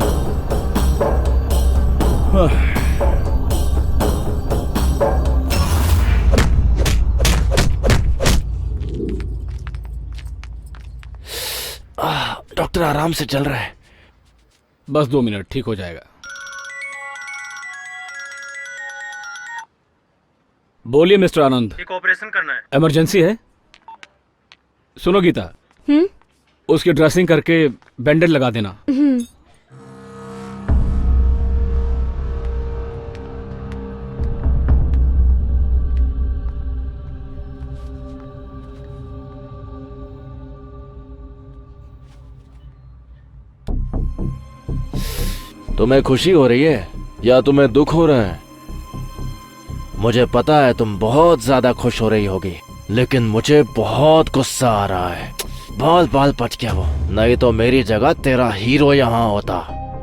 डॉक्टर आराम से चल रहा है। बस 2 मिनट, ठीक हो जाएगा। बोलिए मिस्टर आनंद। एक ऑपरेशन करना है। इमरजेंसी है? सुनो गीता, उसकी ड्रेसिंग करके बैंडेज लगा देना। तुम्हें खुशी हो रही है या तुम्हें दुख हो रहा है? मुझे पता है तुम बहुत ज्यादा खुश हो रही होगी, लेकिन मुझे बहुत गुस्सा आ रहा है। बाल बाल पच गया वो, नहीं तो मेरी जगह तेरा हीरो यहाँ होता।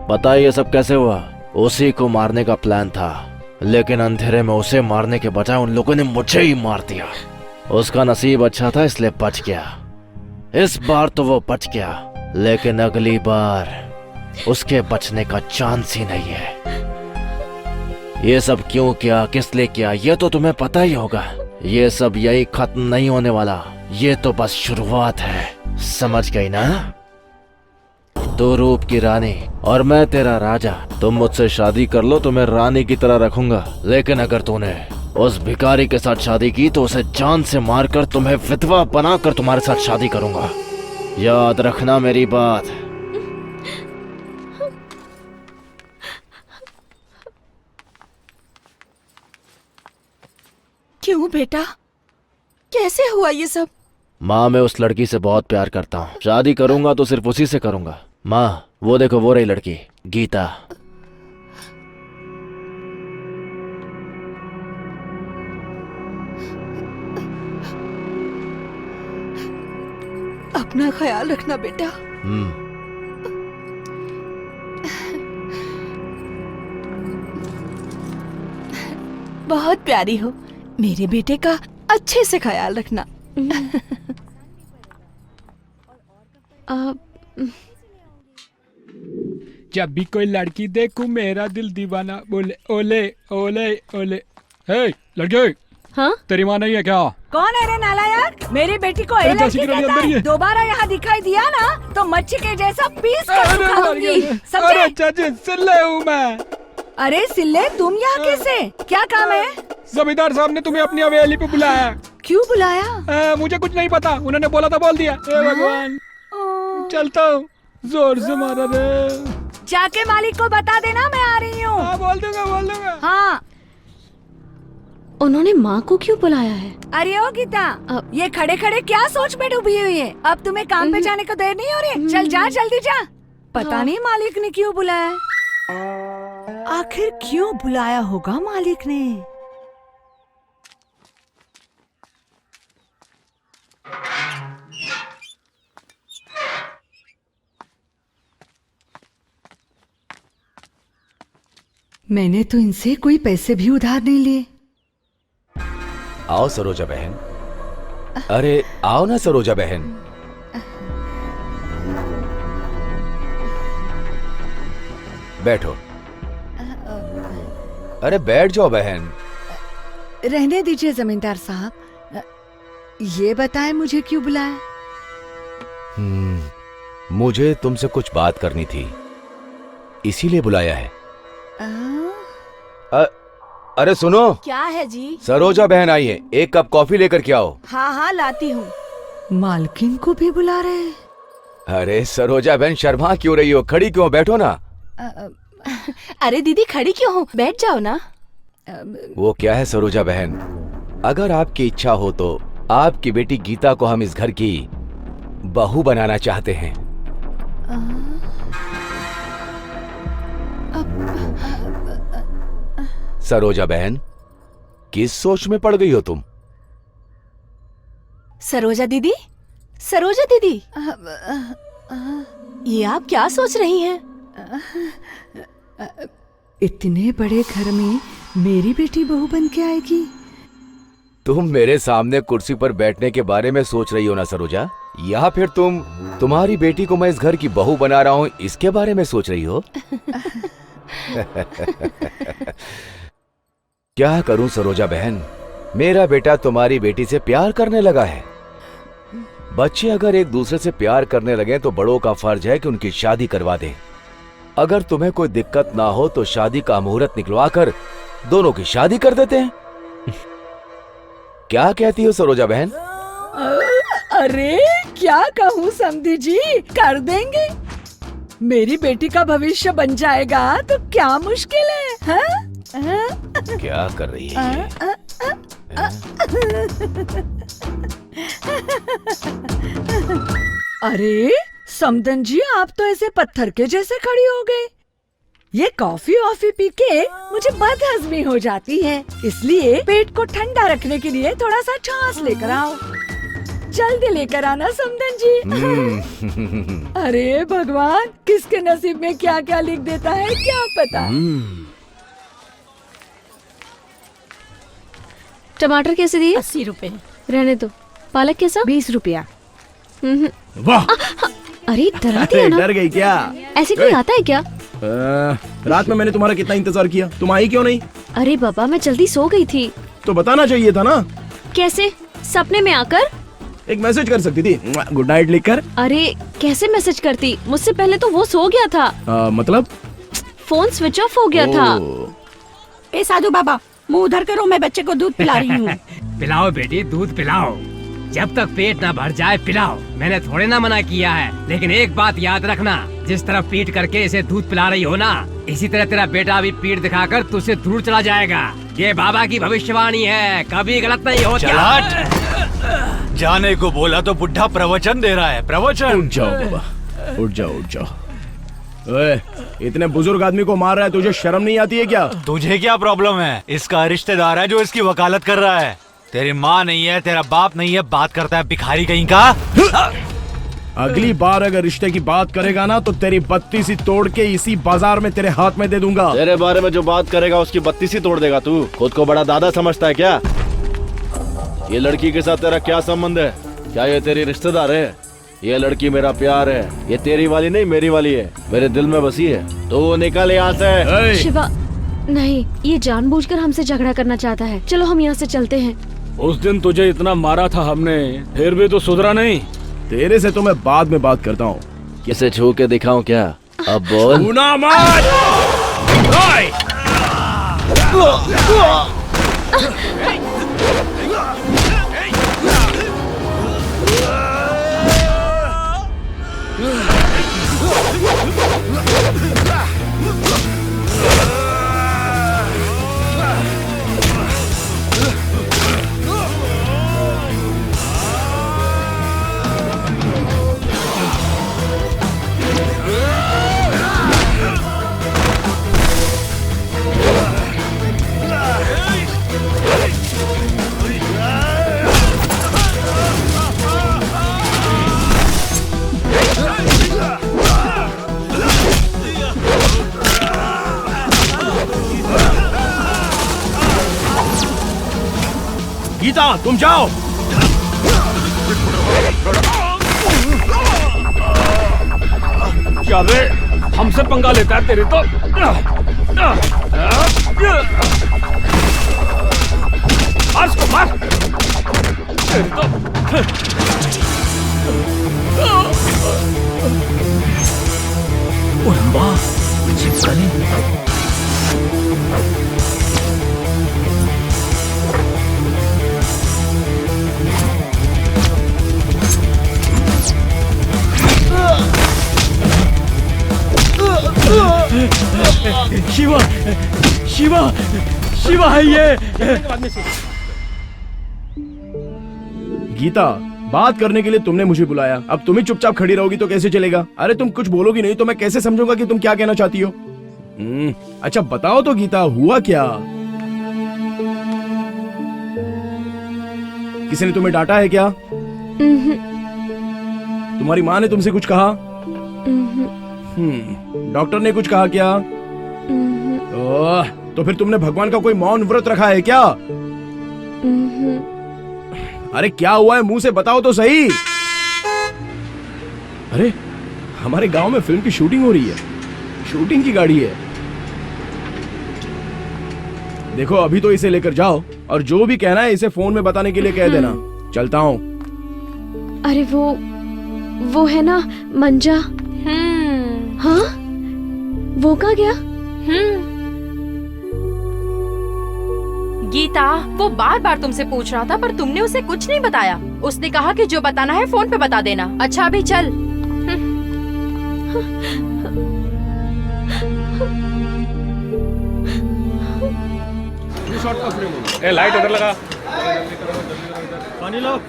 पता है ये सब कैसे हुआ? उसी को मारने का प्लान था, लेकिन अंधेरे में उसे मारने के बजाय उन लोगों ने मुझे ही मार दिया। उसका नसीब अच्छा था इसलिए बच गया। इस बार तो वो बच गया, लेकिन अगली बार उसके बचने का चांस ही नहीं है। ये सब क्यों किया, किस लिए किया, ये तो तुम्हें पता ही होगा। ये सब यही खत्म नहीं होने वाला, ये तो बस शुरुआत है। समझ गई ना? तू रूप की रानी और मैं तेरा राजा। तुम मुझसे शादी कर लो तो मैं रानी की तरह रखूंगा, लेकिन अगर तूने उस भिखारी के साथ शादी की तो उसे जान से मारकर तुम्हें विधवा बनाकर तुम्हारे साथ शादी करूंगा। याद रखना मेरी बात। क्यों बेटा, कैसे हुआ ये सब? माँ, मैं उस लड़की से बहुत प्यार करता हूँ। शादी करूंगा तो सिर्फ उसी से करूंगा। माँ, वो देखो, वो रही लड़की, गीता। अपना ख्याल रखना बेटा। बहुत प्यारी हो, मेरे बेटे का अच्छे से ख्याल रखना। जब भी कोई लड़की देखूं मेरा दिल दीवाना बोले ओले ओले ओले। हे लड़के, हाँ? तेरी माँ नहीं है क्या? कौन है रे नालायक? मेरी बेटी को अरे लड़की जैसी कि कहता अंदर ही है। है। दोबारा यहाँ दिखाई दिया ना तो मच्छी के जैसा पीस कर सुखाऊंगी। अरे समझे? चाची, सिल्ले हूँ मैं। अरे सिल्ले, तुम यहाँ कैसे? क्या काम है? जमींदार साहब ने तुम्हें अपनी हवेली पे बुलाया। क्यों बुलाया? मुझे कुछ नहीं पता, उन्होंने बोला था बोल दिया। हे भगवान, चलता हूँ। जोर से मारा रे। जाके मालिक को बता देना मैं आ रही हूँ। हाँ, बोल दूंगा, बोल दूंगा। हाँ। उन्होंने माँ को क्यों बुलाया है? अरे ओ गीता, ये खड़े खड़े क्या सोच में डूबी हुई है? अब तुम्हें काम पे जाने को देर नहीं हो रही? चल जा, जल्दी जा। पता नहीं मालिक ने क्यों बुलाया। आखिर क्यों बुलाया होगा मालिक ने? मैंने तो इनसे कोई पैसे भी उधार नहीं लिए। आओ सरोजा बहन। अरे आओ ना सरोजा बहन। बैठो। अरे बैठ जाओ बहन। रहने दीजिए जमींदार साहब, ये बताएं मुझे क्यों बुलाया? मुझे तुमसे कुछ बात करनी थी, इसीलिए बुलाया है। अरे सुनो। क्या है जी? सरोजा बहन आई है, एक कप कॉफी लेकर के आओ। हाँ हाँ लाती हूँ। मालकिन को भी बुला रहे हैं। अरे सरोजा बहन, शर्मा क्यों रही हो? खड़ी क्यों? बैठो ना। अरे दीदी खड़ी क्यों हो? बैठ जाओ ना। वो क्या है सरोजा बहन, अगर आपकी इच्छा हो तो आपकी बेटी गीता को हम इस घर की बहू बनाना चाहते हैं। सरोजा बहन, किस सोच में पड़ गई हो तुम? सरोजा दीदी, सरोजा दीदी, ये आप क्या सोच रही हैं? इतने बड़े घर में मेरी बेटी बहू बन के आएगी? तुम मेरे सामने कुर्सी पर बैठने के बारे में सोच रही हो ना सरोजा, या फिर तुम्हारी बेटी को मैं इस घर की बहू बना रहा हूँ इसके बारे में सोच रही हो? क्या करूं सरोजा बहन, मेरा बेटा तुम्हारी बेटी से प्यार करने लगा है। बच्चे अगर एक दूसरे से प्यार करने लगे तो बड़ों का फर्ज है कि उनकी शादी करवा दें। अगर तुम्हें कोई दिक्कत ना हो तो शादी का मुहूर्त निकलवा कर दोनों की शादी कर देते हैं। क्या कहती हो सरोजा बहन? अरे क्या कहूँ समधी जी, कर देंगे। मेरी बेटी का भविष्य बन जाएगा तो क्या मुश्किल है? हाँ? क्या कर रही है? अरे समदन जी, आप तो ऐसे पत्थर के जैसे खड़ी हो गए। ये कॉफी ऑफी पी के मुझे बदहजमी हो जाती है, इसलिए पेट को ठंडा रखने के लिए थोड़ा सा छाछ लेकर आओ। जल्दी लेकर आना समधन जी। अरे भगवान, किसके नसीब में क्या क्या लिख देता है क्या पता। टमाटर कैसे दिए? 80 रुपए। रहने दो। पालक कैसा? 20 रुपया। वाह, अरे डराती है ना। डर गई क्या? ऐसे कोई आता है क्या? रात में मैंने तुम्हारा कितना इंतजार किया, तुम आई क्यों नहीं? अरे बाबा, मैं जल्दी सो गई थी। तो बताना चाहिए था ना। कैसे? सपने में आकर? एक मैसेज कर सकती थी, गुड नाइट लिखकर। अरे कैसे मैसेज करती? मुझसे पहले तो वो सो गया था। मतलब? फोन स्विच ऑफ हो गया था। ए साधु बाबा, मुंह उधर करो, मैं बच्चे को दूध पिला रही हूँ। पिलाओ बेटी, दूध पिलाओ। जब तक पेट ना भर जाए पिलाओ। मैंने थोड़े ना मना किया है, लेकिन एक बात याद रखना, जिस तरह पीट करके इसे दूध पिला रही हो ना, इसी तरह तेरा बेटा भी पीठ दिखाकर तुझसे दूर चला जाएगा। ये बाबा की भविष्यवाणी है, कभी गलत नहीं होता। जाने को बोला तो बुढ़ा प्रवचन दे रहा है। प्रवचन। उठ जाओ बाबा, उठ जाओ उठ जाओ। ओए, इतने बुजुर्ग आदमी को मार रहा है, तुझे शर्म नहीं आती है क्या? तुझे क्या प्रॉब्लम है? इसका रिश्तेदार है जो इसकी वकालत कर रहा है। तेरी माँ नहीं है, तेरा बाप नहीं है, बात करता है भिखारी कहीं का। अगली बार अगर रिश्ते की बात करेगा ना तो तेरी बत्ती सी तोड़ के इसी बाजार में तेरे हाथ में दे दूंगा। तेरे बारे में जो बात करेगा उसकी बत्ती सी तोड़ देगा तू। खुद को बड़ा दादा समझता है क्या? ये लड़की के साथ तेरा क्या संबंध है? क्या ये तेरी रिश्तेदार है? ये लड़की मेरा प्यार है, ये तेरी वाली नहीं मेरी वाली है, मेरे दिल में बसी है। तो निकल यहाँ से। शिवा, नहीं, ये जानबूझकर हमसे झगड़ा करना चाहता है। चलो हम यहाँ से चलते हैं। उस दिन तुझे इतना मारा था हमने, फिर भी तो सुधरा नहीं। तेरे से तो मैं बाद में बात करता हूँ। किसे छू के दिखाऊं क्या? अब बोल। छूना मत। गीता, तुम जाओ। क्या बे, हमसे पंगा लेता है तेरे तो। मार उसको, मार। तेरे तो शिवा, शिवा, शिवा है ये। गीता, बात करने के लिए तुमने मुझे बुलाया, अब तुम ही चुपचाप खड़ी रहोगी तो कैसे चलेगा? अरे तुम कुछ बोलोगी नहीं तो मैं कैसे समझूंगा कि तुम क्या कहना चाहती हो? अच्छा बताओ तो गीता, हुआ क्या? किसी ने तुम्हें डांटा है क्या? तुम्हारी माँ ने तुमसे कुछ कहा? डॉक्टर ने कुछ कहा क्या? ओह, तो फिर तुमने भगवान का कोई मौन व्रत रखा है क्या? अरे क्या हुआ है, मुंह से बताओ तो सही। अरे हमारे गांव में फिल्म की शूटिंग हो रही है, शूटिंग की गाड़ी है। देखो अभी तो इसे लेकर जाओ और जो भी कहना है इसे फोन में बताने के लिए कह देना। चलता हूँ। अरे वो है ना मंजा। हाँ, वो कहाँ गया? गीता, वो बार बार तुमसे पूछ रहा था पर तुमने उसे कुछ नहीं बताया। उसने कहा कि जो बताना है फोन पे बता देना। अच्छा अभी चल। ए, लाइट उधर लगा। पानी लो।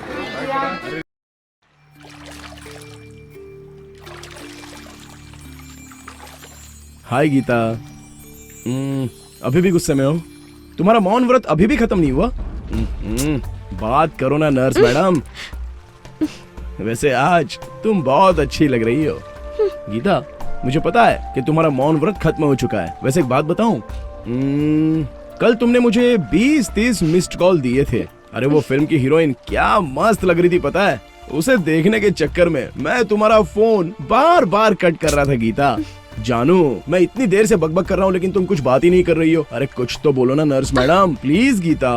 हाय गीता, अभी भी गुस्से में हो? तुम्हारा मौन व्रत अभी भी खत्म नहीं हुआ? बात करो ना नर्स मैडम। वैसे आज तुम बहुत अच्छी लग रही हो गीता। मुझे पता है कि तुम्हारा मौन व्रत खत्म हो चुका है। वैसे एक बात बताऊं, कल तुमने मुझे 20-30 मिस्ड कॉल दिए थे। अरे वो फिल्म की हीरोइन क्या मस्त लग रही थी पता है। उसे देखने के चक्कर में मैं तुम्हारा फोन बार बार कट कर रहा था गीता। जानू मैं इतनी देर से बकबक कर रहा हूँ लेकिन तुम कुछ बात ही नहीं कर रही हो। अरे कुछ तो बोलो ना नर्स मैडम, प्लीज गीता।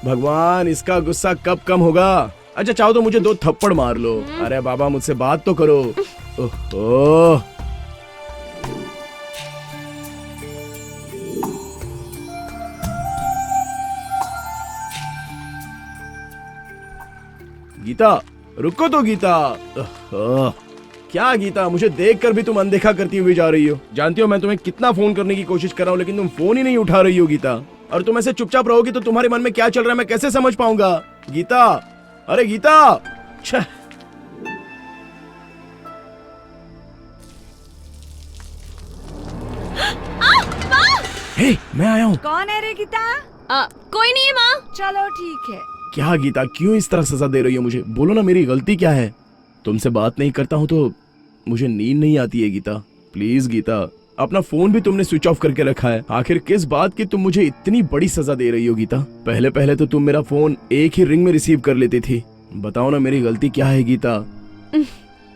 भगवान इसका गुस्सा कब कम होगा। अच्छा चाहो तो मुझे 2 थप्पड़ मार लो। अरे बाबा मुझसे बात तो करो। ओह गीता रुको तो गीता। क्या गीता, मुझे देखकर भी तुम अनदेखा करती हुई जा रही हो। जानती हो मैं तुम्हें कितना फोन करने की कोशिश कर रहा हूँ लेकिन तुम फोन ही नहीं उठा रही हो गीता। और तुम ऐसे चुपचाप रहोगी तो तुम्हारे मन में क्या चल रहा है मैं कैसे समझ पाऊंगा गीता। अरे गीता छह। हे, मैं आया हूँ। कौन है रे गीता? कोई नहीं है माँ। चलो ठीक है। क्या गीता क्यों इस तरह सजा दे रही हो मुझे? बोलो ना मेरी गलती क्या है। तुमसे बात नहीं करता हूँ तो मुझे नींद नहीं आती है गीता। प्लीज गीता, अपना फोन भी तुमने स्विच ऑफ करके रखा है। आखिर किस बात की तुम मुझे इतनी बड़ी सजा दे रही हो गीता? पहले पहले तो तुम मेरा फोन एक ही रिंग में रिसीव कर लेती थी। बताओ ना मेरी गलती क्या है गीता?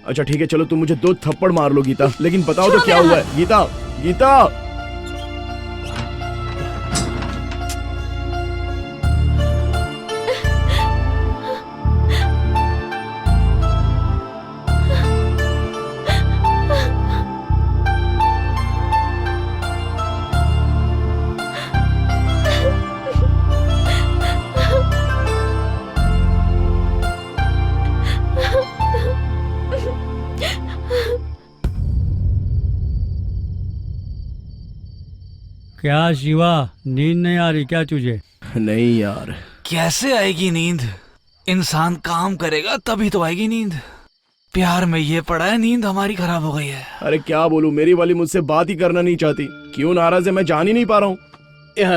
अच्छा ठीक है चलो तुम मुझे 2 थप्पड़ मार लो गीता, लेकिन बताओ तो क्या हुआ है गीता? गीता क्या शिवा, नींद नहीं आ रही क्या तुझे? नहीं यार। कैसे आएगी नींद? इंसान काम करेगा तभी तो आएगी नींद। प्यार में ये पड़ा है, नींद हमारी खराब हो गई है। अरे क्या बोलूं, मेरी वाली मुझसे बात ही करना नहीं चाहती। क्यों नाराज है मैं जान ही नहीं पा रहा हूँ।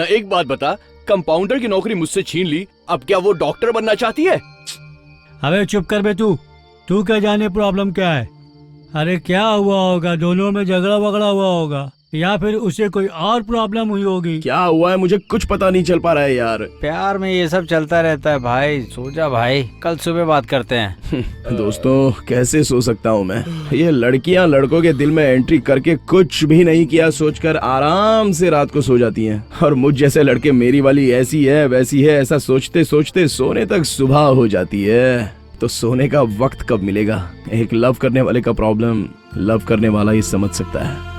एक बात बता, कंपाउंडर की नौकरी मुझसे छीन ली, अब क्या वो डॉक्टर बनना चाहती है? अबे चुप कर बे तू क्या जाने प्रॉब्लम क्या है। अरे क्या हुआ होगा, दोनों में झगड़ा वगड़ा हुआ होगा या फिर उसे कोई और प्रॉब्लम हुई होगी। क्या हुआ है मुझे कुछ पता नहीं चल पा रहा है यार। प्यार में ये सब चलता रहता है भाई। सो जा भाई, कल सुबह बात करते हैं। दोस्तों कैसे सो सकता हूँ मैं? ये लड़कियाँ लड़कों के दिल में एंट्री करके कुछ भी नहीं किया सोचकर आराम से रात को सो जाती हैं। और मुझ जैसे लड़के मेरी वाली ऐसी है वैसी है ऐसा सोचते सोचते सोने तक सुबह हो जाती है। तो सोने का वक्त कब मिलेगा? एक लव करने वाले का प्रॉब्लम लव करने वाला ही समझ सकता है।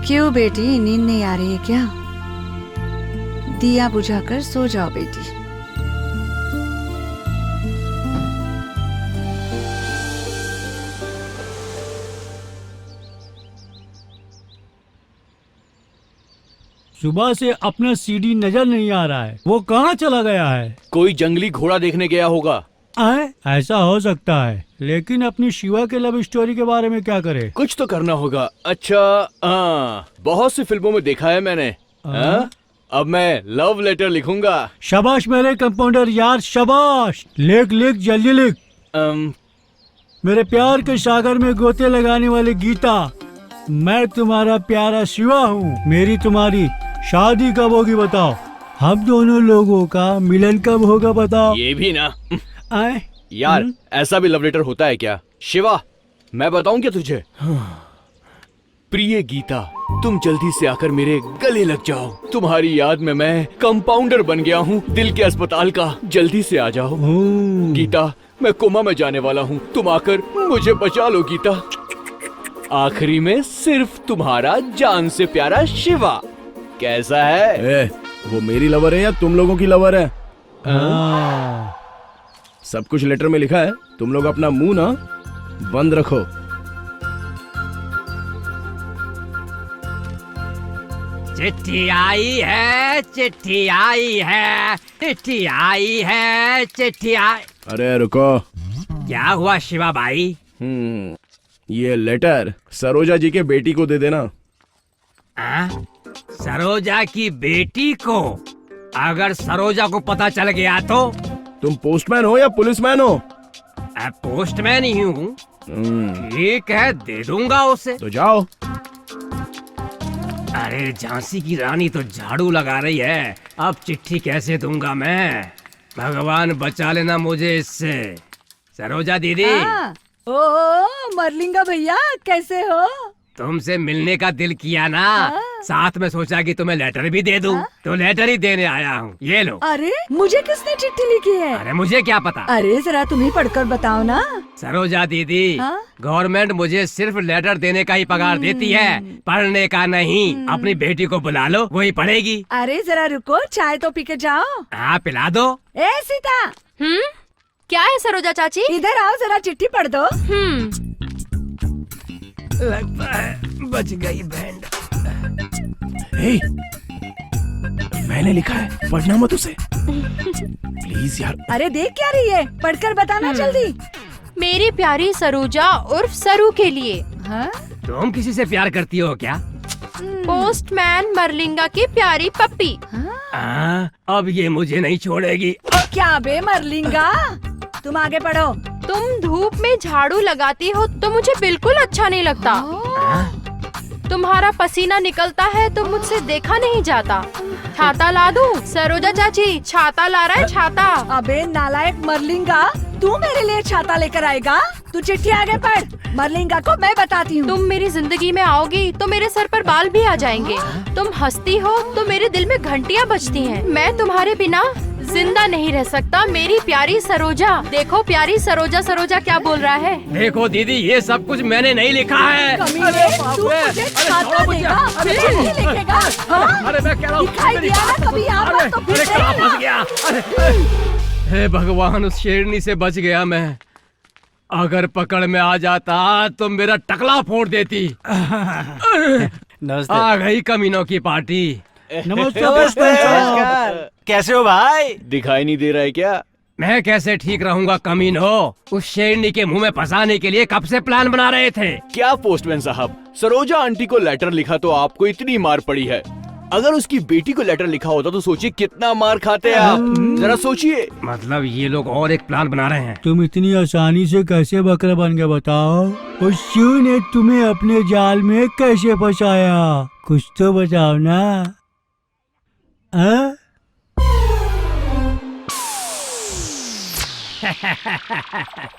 क्यों बेटी, नींद नहीं आ रही है क्या? दिया बुझाकर सो जाओ बेटी। सुबह से अपना सीडी नजर नहीं आ रहा है, वो कहाँ चला गया है? कोई जंगली घोड़ा देखने गया होगा। ऐसा हो सकता है, लेकिन अपनी शिवा के लव स्टोरी के बारे में क्या करे? कुछ तो करना होगा। अच्छा बहुत सी फिल्मों में देखा है मैंने। अब मैं लव लेटर लिखूंगा। शाबाश मेरे कंपाउंडर यार, शाबाश। लिख जल्दी लिख। मेरे प्यार के सागर में गोते लगाने वाली गीता, मैं तुम्हारा प्यारा शिवा हूँ। मेरी तुम्हारी शादी कब होगी बताओ? हम दोनों लोगों का मिलन कब होगा बताओ? ये भी ना यार, ऐसा भी लव लेटर होता है क्या? शिवा मैं बताऊं क्या तुझे? प्रिय गीता, तुम जल्दी से आकर मेरे गले लग जाओ। तुम्हारी याद में मैं कंपाउंडर बन गया हूँ दिल के अस्पताल का। जल्दी से आ जाओ गीता, मैं कोमा में जाने वाला हूँ। तुम आकर मुझे बचा लो गीता। आखिरी में सिर्फ तुम्हारा जान से प्यारा शिवा। कैसा है? वो मेरी लवर है या तुम लोगों की लवर है? सब कुछ लेटर में लिखा है, तुम लोग अपना मुंह ना बंद रखो। चिट्ठी आई है, चिट्ठी आई है, चिट्ठी आई है, चिट्ठी आई। अरे रुको। क्या हुआ शिवा भाई? ये लेटर सरोजा जी के बेटी को दे देना। सरोजा की बेटी को? अगर सरोजा को पता चल गया तो? तुम पोस्टमैन हो या पुलिसमैन हो? पोस्टमैन ही हूँ। ठीक है, दे दूंगा उसे। तो जाओ। अरे झांसी की रानी तो झाड़ू लगा रही है, अब चिट्ठी कैसे दूंगा मैं? भगवान बचा लेना मुझे इससे। सरोजा दीदी, ओ मरलिंगा भैया, कैसे हो? तुमसे मिलने का दिल किया ना, साथ में सोचा कि तुम्हें लेटर भी दे दूं, तो लेटर ही देने आया हूँ। ये लो। अरे मुझे किसने चिट्ठी लिखी है? अरे मुझे क्या पता। अरे जरा तुम ही पढ़कर बताओ ना। सरोजा दीदी, गवर्नमेंट मुझे सिर्फ लेटर देने का ही पगार देती है, पढ़ने का नहीं। अपनी बेटी को बुला लो, वही पढ़ेगी। अरे जरा रुको, चाय तो पी के जाओ। हाँ, पिला दो। ए सीता। क्या है सरोजा चाची? इधर आओ, जरा चिट्ठी पढ़ दो। लगता है बच गई बैंड। हे, मैंने लिखा है, पढ़ना मत उसे प्लीज यार। अरे देख क्या रही है, पढ़कर बताना जल्दी। मेरी प्यारी सरोजा उर्फ सरू के लिए। तुम किसी से प्यार करती हो क्या? पोस्टमैन मरलिंगा की प्यारी पप्पी। अब ये मुझे नहीं छोड़ेगी। क्या बे मरलिंगा, तुम आगे पढ़ो। तुम धूप में झाड़ू लगाती हो तो मुझे बिल्कुल अच्छा नहीं लगता। तुम्हारा पसीना निकलता है तो मुझसे देखा नहीं जाता। छाता ला दूं? सरोजा चाची, छाता ला रहा है, छाता। अबे नालायक मरलिंगा, तू मेरे लिए छाता लेकर आएगा? तू चिट्ठी आगे पढ़, मरलिंगा को मैं बताती हूँ। तुम मेरी जिंदगी में आओगी तो मेरे सर पर बाल भी आ जाएंगे। तुम हंसती हो तो मेरे दिल में घंटियाँ बजती हैं। मैं तुम्हारे बिना जिंदा नहीं रह सकता, मेरी प्यारी सरोजा। देखो प्यारी सरोजा, सरोजा क्या बोल रहा है। देखो दीदी, ये सब कुछ मैंने नहीं लिखा है। तू मुझे छाता देगा, चिट्ठी लिखेगा? अरे मैं कह रहा हूँ, दिखाई दिया ना कभी यहाँ पर तो फिर कहाँ फंस गया? हे भगवान, उस शेरनी से बच गया मैं। अगर पकड़ में आ जाता तो मेरा टकला फोड़ देती। आ गई कमीनों की पार्टी। नमस्कार। कैसे हो भाई? दिखाई नहीं दे रहा है क्या? मैं कैसे ठीक रहूंगा कमीनो? उस शेरनी के मुंह में फंसाने के लिए कब से प्लान बना रहे थे। क्या पोस्टमैन साहब, सरोजा आंटी को लेटर लिखा तो आपको इतनी मार पड़ी है। अगर उसकी बेटी को लेटर लिखा होता तो सोचिए कितना मार खाते आप। जरा सोचिए। मतलब ये लोग और एक प्लान बना रहे हैं। तुम इतनी आसानी से कैसे बकरा बन गए बताओ? उस शिव ने तुम्हें अपने जाल में कैसे फंसाया? कुछ तो बताओ ना।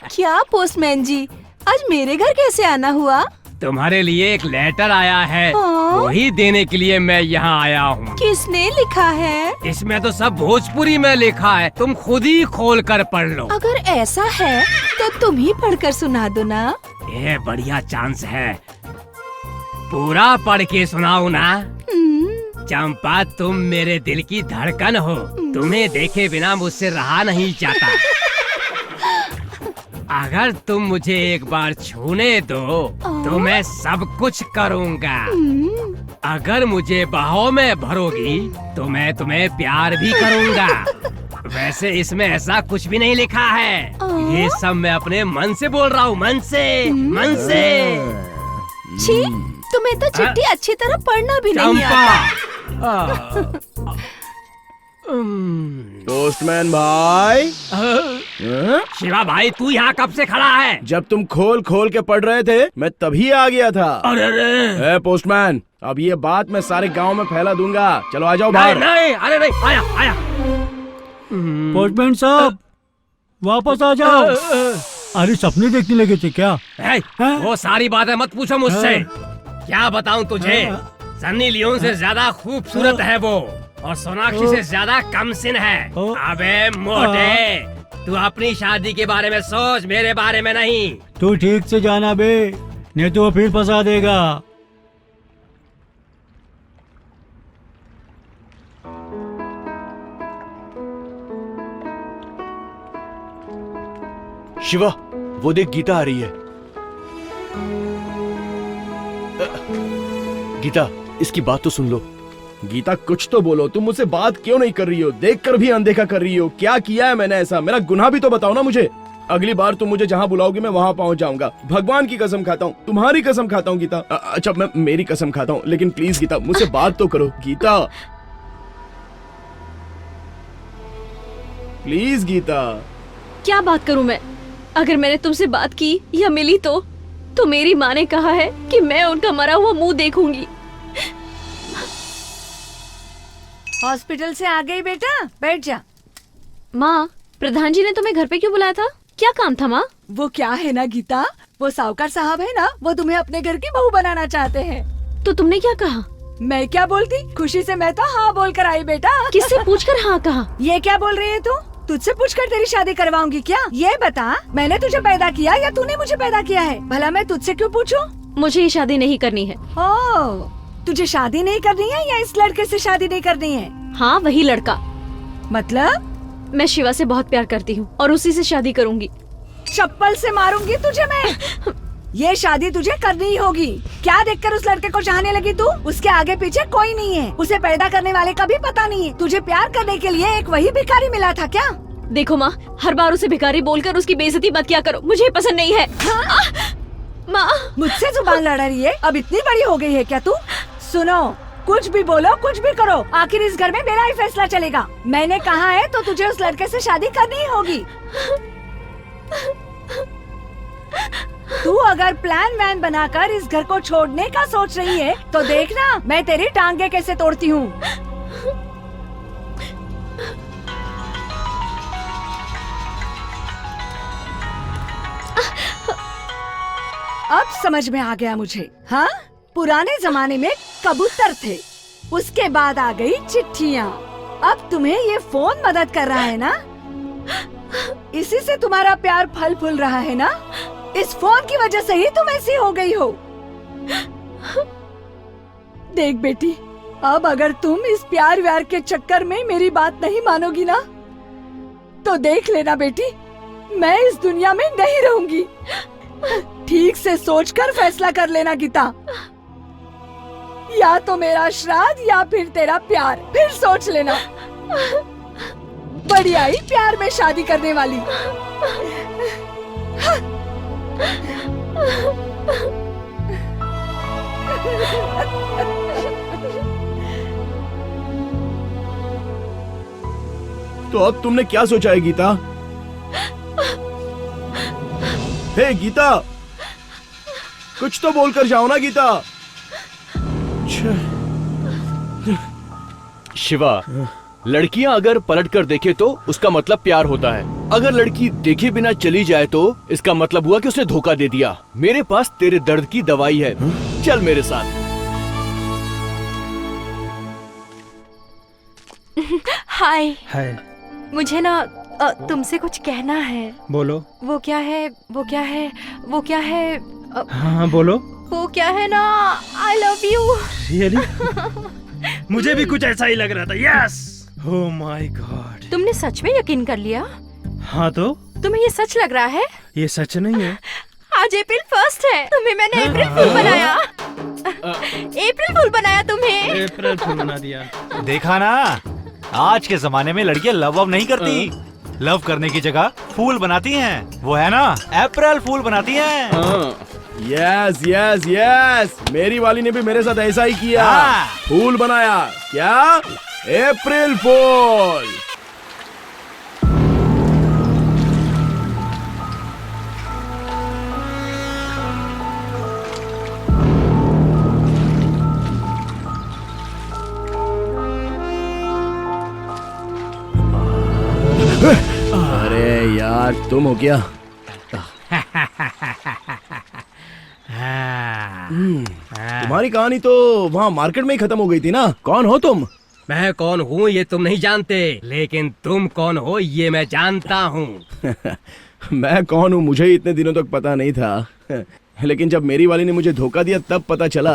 क्या पोस्टमैन जी, आज मेरे घर कैसे आना हुआ? तुम्हारे लिए एक लेटर आया है, वही देने के लिए मैं यहाँ आया हूँ। किसने लिखा है? इसमें तो सब भोजपुरी में लिखा है, तुम खुद ही खोल कर पढ़ लो। अगर ऐसा है तो तुम ही पढ़कर सुना दो ना। ये बढ़िया चांस है, पूरा पढ़ के सुनाओ ना। चंपा, तुम मेरे दिल की धड़कन हो, तुम्हें देखे बिना मुझसे रहा नहीं जाता। अगर तुम मुझे एक बार छूने दो तो मैं सब कुछ करूँगा। अगर मुझे बाहों में भरोगी तो मैं तुम्हें प्यार भी करूँगा। वैसे इसमें ऐसा कुछ भी नहीं लिखा है, ये सब मैं अपने मन से बोल रहा हूँ, मन से, मन से। छी, तुम्हें तो चिट्ठी अच्छी तरह पढ़ना भी नहीं आता। पोस्टमैन भाई। शिवा भाई, तू यहाँ कब से खड़ा है? जब तुम खोल खोल के पढ़ रहे थे मैं तभी आ गया था। अरे पोस्टमैन, अब ये बात मैं सारे गांव में फैला दूंगा। चलो आ जाओ बाहर। नहीं, अरे नहीं, आया आया। पोस्टमैन साहब वापस आ जाओ। अरे सपने देखने लगे थे क्या? वो सारी बातें मत पूछो मुझसे। क्या बताऊं तुझे, सन्नी लियोन से ज्यादा खूबसूरत है वो, और सोनाक्षी से ज्यादा कम सिन है। अबे मोटे, तू अपनी शादी के बारे में सोच, मेरे बारे में नहीं। तू ठीक से जाना बे, नहीं तो वो फिर फंसा देगा। शिवा, वो देख गीता आ रही है। गीता, इसकी बात तो सुन लो। गीता कुछ तो बोलो, तुम मुझसे बात क्यों नहीं कर रही हो? देखकर भी अनदेखा कर रही हो। क्या किया है मैंने ऐसा? मेरा गुनाह भी तो बताओ ना मुझे। अगली बार तुम मुझे जहाँ बुलाओगी मैं वहाँ पहुँच जाऊंगा। भगवान की कसम खाता हूँ, तुम्हारी कसम खाता हूँ गीता। अच्छा, मैं मेरी कसम खाता हूँ, लेकिन प्लीज गीता मुझसे बात तो करो। गीता प्लीज गीता। क्या बात करूं मैं? अगर मैंने तुमसे बात की या मिली तो मेरी माँ ने कहा है कि मैं उनका मरा हुआ मुंह देखूंगी। हॉस्पिटल से आ गई बेटा, बैठ जा। माँ, प्रधान जी ने तुम्हें घर पे क्यों बुलाया था? क्या काम था माँ? वो क्या है ना गीता, वो साहूकार साहब है ना, वो तुम्हें अपने घर की बहू बनाना चाहते हैं। तो तुमने क्या कहा? मैं क्या बोलती, खुशी से मैं तो हाँ बोल कर आई बेटा। किससे पूछकर हाँ कहा? ये क्या बोल रही है तू? तुझसे पूछकर तेरी शादी करवाऊंगी क्या? ये बता, मैंने तुझे पैदा किया या तूने मुझे पैदा किया है? भला मैं तुझसे क्यों पूछूं? मुझे ये शादी नहीं करनी है। ओह, तुझे शादी नहीं करनी है या इस लड़के से शादी नहीं करनी है? हाँ, वही लड़का। मतलब? मैं शिवा से बहुत प्यार करती हूँ और उसी से शादी करूंगी। चप्पल से मारूंगी तुझे मैं। ये शादी तुझे करनी ही होगी। क्या देखकर उस लड़के को चाहने लगी तू? उसके आगे पीछे कोई नहीं है, उसे पैदा करने वाले का भी पता नहीं है। तुझे प्यार करने के लिए एक वही भिखारी मिला था क्या? देखो माँ, हर बार उसे भिखारी बोलकर उसकी बेइज्जती मत किया करो, मुझे पसंद नहीं है। माँ, मुझसे जुबान लड़ा रही है? अब इतनी बड़ी हो गई है क्या तू? सुनो, कुछ भी बोलो, कुछ भी करो, आखिर इस घर में मेरा ही फैसला चलेगा। मैंने कहा है तो तुझे उस लड़के से शादी करनी ही होगी। तू अगर प्लान वैन बनाकर इस घर को छोड़ने का सोच रही है तो देखना मैं तेरी टांगे कैसे तोड़ती हूँ। अब समझ में आ गया मुझे। हाँ, पुराने जमाने में कबूतर थे, उसके बाद आ गई चिट्ठियाँ, अब तुम्हें ये फोन मदद कर रहा है ना? इसी से तुम्हारा प्यार फल फूल रहा है ना? इस फोन की वजह से ही तुम ऐसी हो गई हो। देख बेटी, अब अगर तुम इस प्यार व्यार के चक्कर में मेरी बात नहीं मानोगी ना, तो देख लेना बेटी, मैं इस दुनिया में नहीं रहूंगी। ठीक से सोचकर फैसला कर लेना गीता, या तो मेरा श्राद्ध या फिर तेरा प्यार, फिर सोच लेना। बड़ी आई प्यार में शादी करने वाली। तो अब तुमने क्या सोचा है गीता? हे गीता, कुछ तो बोलकर जाओ ना गीता। शिवा, लड़कियां अगर पलट कर देखे तो उसका मतलब प्यार होता है। अगर लड़की देखे बिना चली जाए तो इसका मतलब हुआ कि उसने धोखा दे दिया। मेरे पास तेरे दर्द की दवाई है, चल मेरे साथ। हाय। हाय। मुझे ना तुमसे कुछ कहना है। बोलो। वो क्या है? हाँ बोलो। वो क्या है ना, आई लव यू। रियली? मुझे भी कुछ ऐसा ही लग रहा था। यस। Oh my God. तुमने सच में यकीन कर लिया? हाँ तो? तुम्हें ये सच लग रहा है? ये सच नहीं है। आज अप्रैल 1 है, तुम्हें मैंने अप्रैल फूल बनाया। अप्रैल फूल बनाया तुम्हें। अप्रैल फूल बना दिया। देखा ना, आज के जमाने में लड़कियां लव नहीं करती, लव करने की जगह फूल बनाती हैं। वो है ना, अप्रैल फूल बनाती हैं। यस यस यस, मेरी वाली ने भी मेरे साथ ऐसा ही किया। फूल बनाया। क्या? अप्रैल फूल। अरे यार, तुम हो क्या? तुम्हारी कहानी तो वहाँ मार्केट में ही खत्म हो गई थी ना। कौन हो तुम? मैं कौन हूँ ये तुम नहीं जानते, लेकिन तुम कौन हो ये मैं जानता हूँ। मैं कौन हूँ मुझे इतने दिनों तक पता नहीं था, लेकिन जब मेरी वाली ने मुझे धोखा दिया तब पता चला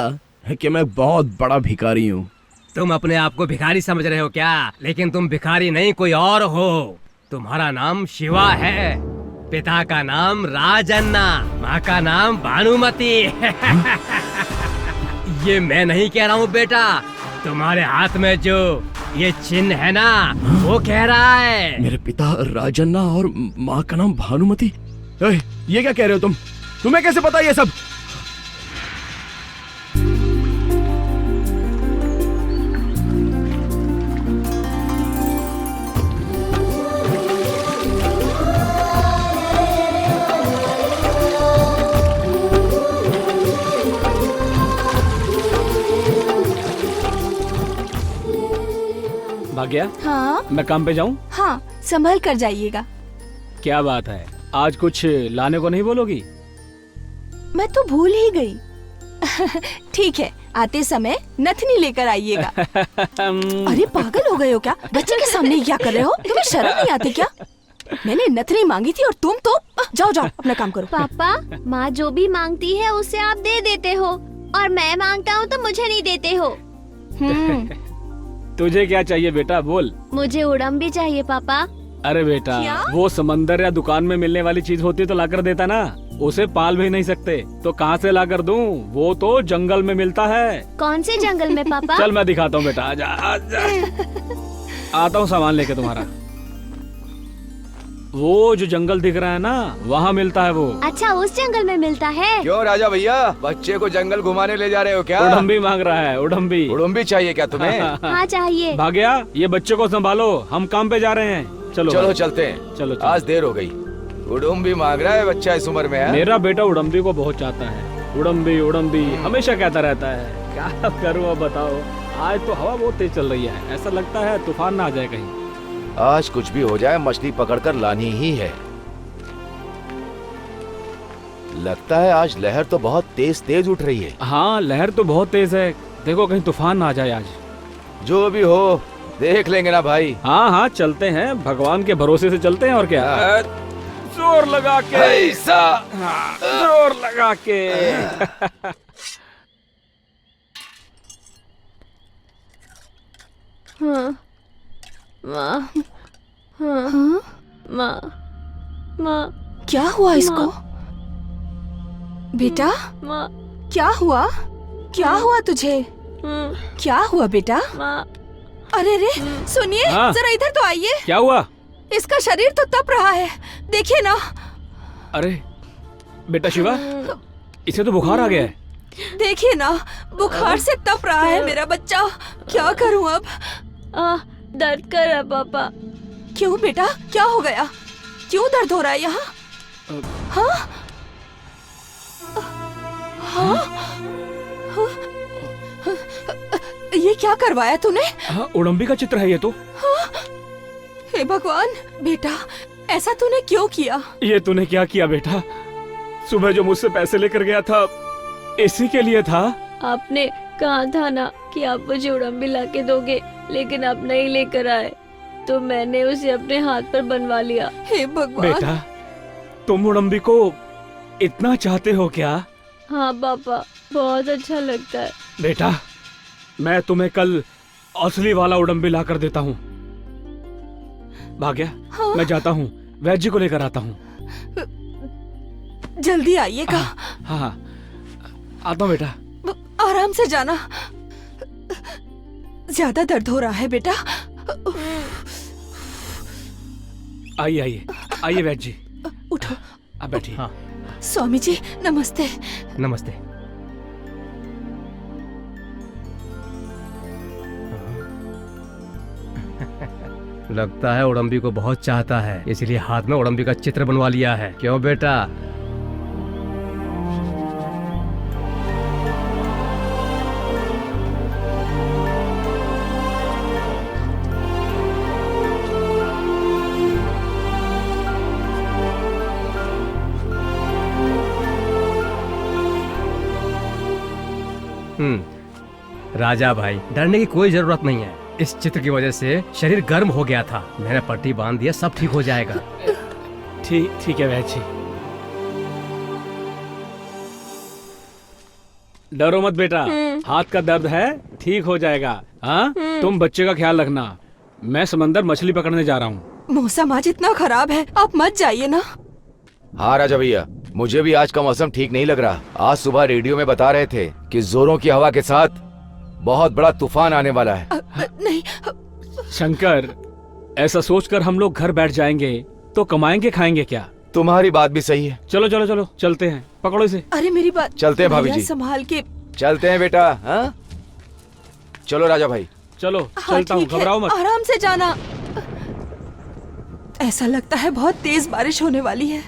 कि मैं बहुत बड़ा भिखारी हूँ। तुम अपने आप को भिखारी समझ रहे हो क्या? लेकिन तुम भिखारी नहीं, कोई और हो। तुम्हारा नाम शिवा है, पिता का नाम राजन्ना, माँ का नाम भानुमति। ये मैं नहीं कह रहा हूँ बेटा, तुम्हारे हाथ में जो ये चिन्ह है ना, वो कह रहा है। मेरे पिता राजन्ना और माँ का नाम भानुमति? ये क्या कह रहे हो तुम? तुम्हें कैसे पता ये सब? भाग्या, हाँ मैं काम पे जाऊँ? हाँ, संभल कर जाइएगा। क्या बात है, आज कुछ लाने को नहीं बोलोगी? मैं तो भूल ही गई। ठीक है, आते समय नथनी लेकर आइएगा। अरे पागल हो गए हो क्या? बच्चे के सामने क्या कर रहे हो? तुम्हें शर्म नहीं आती क्या? मैंने नथनी मांगी थी और तुम तो जाओ जाओ अपना काम करो। पापा, माँ जो भी मांगती है उसे आप दे देते हो और मैं मांगता हूँ तो मुझे नहीं देते हो। तुझे क्या चाहिए बेटा, बोल। मुझे उड़म भी चाहिए पापा। अरे बेटा, क्या? वो समंदर या दुकान में मिलने वाली चीज होती तो लाकर देता ना। उसे पाल भी नहीं सकते तो कहाँ से लाकर दूं? वो तो जंगल में मिलता है। कौन से जंगल में पापा? चल मैं दिखाता हूँ बेटा, आजा आजा। आता हूँ सामान लेके तुम्हारा। वो जो जंगल दिख रहा है ना, वहाँ मिलता है वो। अच्छा, उस जंगल में मिलता है। क्यों राजा भैया, बच्चे को जंगल घुमाने ले जा रहे हो क्या? उड़म्बी मांग रहा है, उड़म्बी। उड़म्बी चाहिए क्या तुम्हें? हाँ चाहिए। भाग्या, ये बच्चे को संभालो, हम काम पे जा रहे हैं। चलो चलो चलते हैं। चलो। आज देर हो गई। उड़म्बी मांग रहा है बच्चा इस उम्र में है? मेरा बेटा उड़म्बी को बहुत चाहता है। उड़म्बी उड़म्बी हमेशा कहता रहता है। क्या करूँ अब बताओ। आज तो हवा बहुत तेज चल रही है, ऐसा लगता है तूफान ना आ जाए कहीं। आज कुछ भी हो जाए, मछली पकड़कर लानी ही है। लगता है आज लहर तो बहुत तेज तेज उठ रही है। हाँ, लहर तो बहुत तेज है। देखो कहीं तूफान ना आ जाए आज। जो भी हो देख लेंगे ना भाई। हाँ हाँ, चलते हैं, भगवान के भरोसे से चलते हैं और क्या। जोर लगा के ऐसा। हाँ, जोर लगा के। हाँ, माँ, हाँ, माँ, क्या हुआ इसको? बेटा, माँ, क्या हुआ? क्या हुआ तुझे? क्या हुआ बेटा? माँ। अरे रे, सुनिए, हाँ। जरा इधर तो आइए। क्या हुआ? इसका शरीर तो तप रहा है, देखिए ना। अरे बेटा शिवा, इसे तो बुखार आ गया है। देखिए ना, बुखार से तप रहा है मेरा बच्चा। क्या करूं अब? दर्द कर रहा पापा। क्यों बेटा, क्या हो गया? क्यों दर्द हो रहा है यहाँ? हाँ? हाँ? ये क्या करवाया तूने? हाँ, उड़म्बी का चित्र है ये तो। हे भगवान, बेटा ऐसा तूने क्यों किया? ये तूने क्या किया बेटा? सुबह जो मुझसे पैसे लेकर गया था, इसी के लिए था। आपने कहा था ना कि आप मुझे उड़म्बी ला के दोगे, लेकिन आप नहीं लेकर आए, तो मैंने उसे अपने हाथ पर बनवा लिया। हे भगवान। बेटा, तुम उड़म्बी को इतना चाहते हो क्या? हाँ पापा, बहुत अच्छा लगता है। बेटा, मैं तुम्हें कल असली वाला उड़म्बी ला कर देता हूँ। भाग्या, हाँ? मैं जाता हूँ, वैद्य जी को लेकर आता हूँ। जल्दी आइएगा। हाँ, आता हूँ बेटा। आराम से जाना, ज्यादा दर्द हो रहा है बेटा। आइए आइए आइए वैद्य जी, उठो। आप बैठिए। हाँ। स्वामी जी नमस्ते। नमस्ते। लगता है उड़म्बी को बहुत चाहता है, इसलिए हाथ में उड़म्बी का चित्र बनवा लिया है। क्यों बेटा? राजा भाई, डरने की कोई जरूरत नहीं है। इस चित्र की वजह से शरीर गर्म हो गया था, मैंने पट्टी बांध दिया, सब ठीक हो जाएगा। ठीक है वैद्य जी। डरो मत बेटा, हाथ का दर्द है, ठीक हो जाएगा। हाँ, तुम बच्चे का ख्याल रखना। मैं समंदर मछली पकड़ने जा रहा हूँ। मौसम आज इतना खराब है, आप मत जाइए ना। हाँ राजा भैया, मुझे भी आज का मौसम ठीक नहीं लग रहा। आज सुबह रेडियो में बता रहे थे कि जोरों की हवा के साथ बहुत बड़ा तूफान आने वाला है। नहीं शंकर, ऐसा सोचकर हम लोग घर बैठ जाएंगे तो कमाएंगे खाएंगे क्या? तुम्हारी बात भी सही है। चलो चलो चलो, चलते हैं, पकड़ो इसे। अरे मेरी बात। चलते हैं भाभी जी। संभाल के। चलते हैं बेटा। हाँ, चलो राजा भाई। चलो हाँ, चलता हूँ, ठीक है, घबराओ मत। आराम से जाना। ऐसा लगता है बहुत तेज बारिश होने वाली है।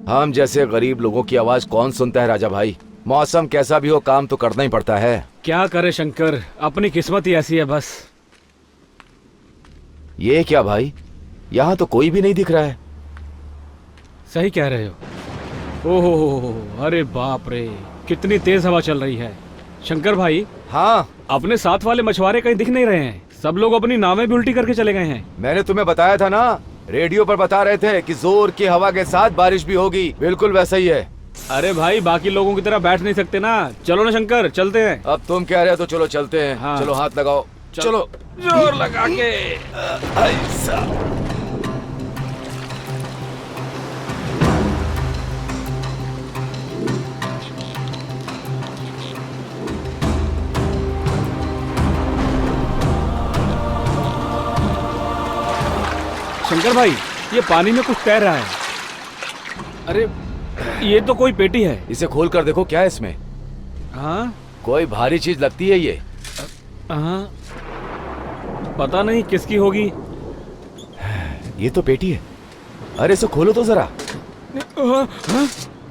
हम जैसे गरीब लोगों की आवाज कौन सुनता है राजा भाई? मौसम कैसा भी हो, काम तो करना ही पड़ता है। क्या करे शंकर, अपनी किस्मत ही ऐसी है बस। ये क्या भाई, यहाँ तो कोई भी नहीं दिख रहा है। सही कह रहे हो। ओहो, अरे बाप रे, कितनी तेज हवा चल रही है। शंकर भाई। हाँ। अपने साथ वाले मछुआरे कहीं दिख नहीं रहे हैं। सब लोग अपनी नावें भी उल्टी करके चले गए हैं। मैंने तुम्हें बताया था ना, रेडियो पर बता रहे थे कि जोर की हवा के साथ बारिश भी होगी। बिल्कुल वैसा ही है। अरे भाई, बाकी लोगों की तरह बैठ नहीं सकते ना। चलो ना शंकर, चलते हैं। अब तुम कह रहे हो तो चलो चलते हैं। हाँ। चलो हाथ लगाओ। चलो जोर लगा के। ऐसा। शंकर भाई, ये पानी में कुछ तैर रहा है। अरे ये तो कोई पेटी है। इसे खोल कर देखो, क्या है इसमें। हाँ, कोई भारी चीज लगती है ये। हाँ, पता नहीं किसकी होगी। ये तो पेटी है। अरे इसे खोलो तो जरा।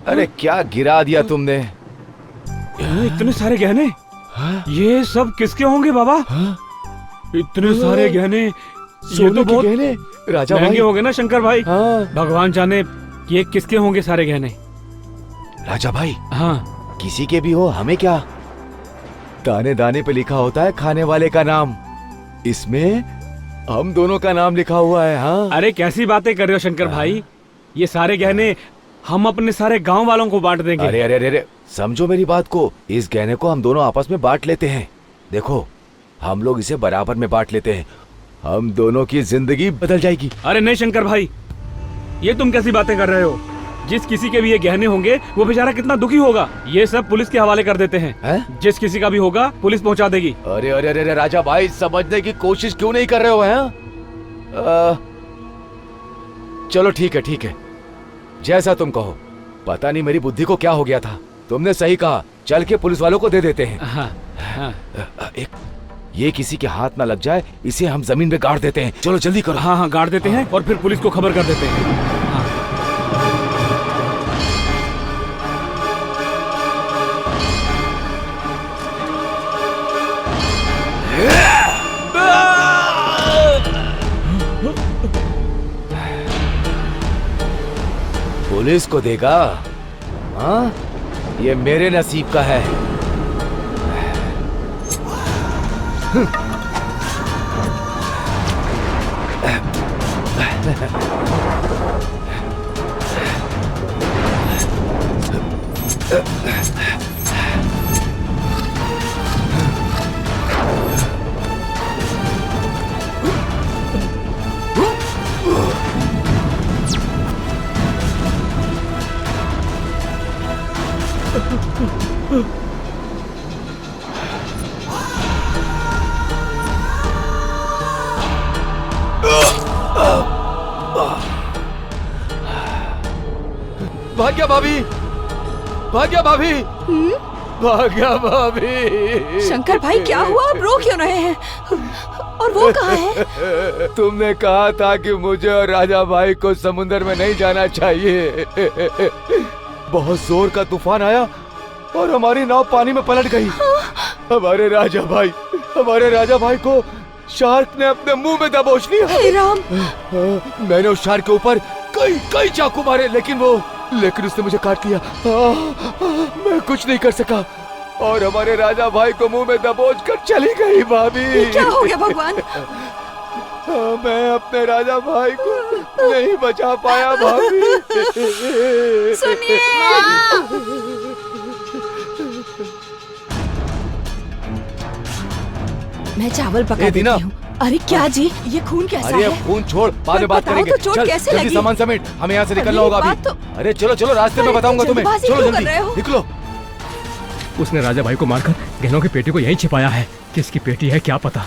अरे क्या गिरा दिया तुमने। इतने सारे गहने। ये सब किसके होंगे बाबा। इतने सारे गहने। ये तो बहुत गहने राजा महंगे भाई हो गए ना शंकर भाई। हाँ। भगवान जाने ये किसके होंगे सारे गहने। राजा भाई, हाँ, किसी के भी हो, हमें क्या। दाने दाने पे लिखा होता है खाने वाले का नाम। इसमें हम दोनों का नाम लिखा हुआ है। हाँ। अरे कैसी बातें कर रहे हो शंकर भाई। ये सारे गहने हम अपने सारे गांव वालों को बांट देंगे। अरे अरे अरे, समझो मेरी बात को। इस गहने को हम दोनों आपस में बांट लेते हैं। देखो, हम लोग इसे बराबर में बांट लेते हैं। हम दोनों की जिंदगी बदल जाएगी। अरे नहीं शंकर भाई, ये तुम कैसी बातें कर रहे हो। जिस किसी के भी ये गहने होंगे वो बेचारा कितना दुखी होगा। ये सब पुलिस के हवाले कर देते हैं। है? जिस किसी का भी होगा पुलिस पहुंचा देगी। अरे अरे अरे राजा भाई, समझने की कोशिश क्यों नहीं कर रहे हो। हैं? चलो ठीक है ठीक है, जैसा तुम कहो। पता नहीं मेरी बुद्धि को क्या हो गया था। तुमने सही कहा, चल के पुलिस वालों को दे देते हैं। हाँ, हाँ। ये किसी के हाथ ना लग जाए, इसे हम जमीन पे गाड़ देते हैं। चलो जल्दी करो। हाँ हाँ, गाड़ देते हैं और फिर पुलिस को खबर कर देते हैं। पुलिस को देगा। हाँ, ये मेरे नसीब का है। भाग्या भाभी, भाग्या भाभी, भाग्या भाभी। शंकर भाई क्या हुआ, आप रो क्यों रहे हैं। और वो कहाँ है। तुमने कहा था कि मुझे और राजा भाई को समुद्र में नहीं जाना चाहिए। बहुत जोर का तूफान आया और हमारी नाव पानी में पलट गई। हमारे राजा भाई को शार्क ने अपने मुंह में दबोच लिया। हे राम। मैंने उस शार्क के ऊपर कई चाकू मारे, लेकिन उसने मुझे काट लिया। मैं कुछ नहीं कर सका और हमारे राजा भाई को मुंह में दबोच कर चली गई। भाभी, क्या हो गया भगवान। मैं अपने राजा भाई को नहीं बचा पाया। भाभी सुनिए। मैं चावल पका देती हूँ। अरे क्या जी, ये खून कैसा अरे है। खून छोड़, बाद में बात करेंगे। तो चोट चल कैसे जल्दी लगी? सामान समेट, हमें यहाँ से निकलना होगा अभी। अरे चलो चलो, रास्ते में बताऊंगा तुम्हें। चलो जल्दी निकलो। उसने राजा भाई को मारकर गहनों की पेटी को यहीं छिपाया है। किसकी पेटी है क्या पता।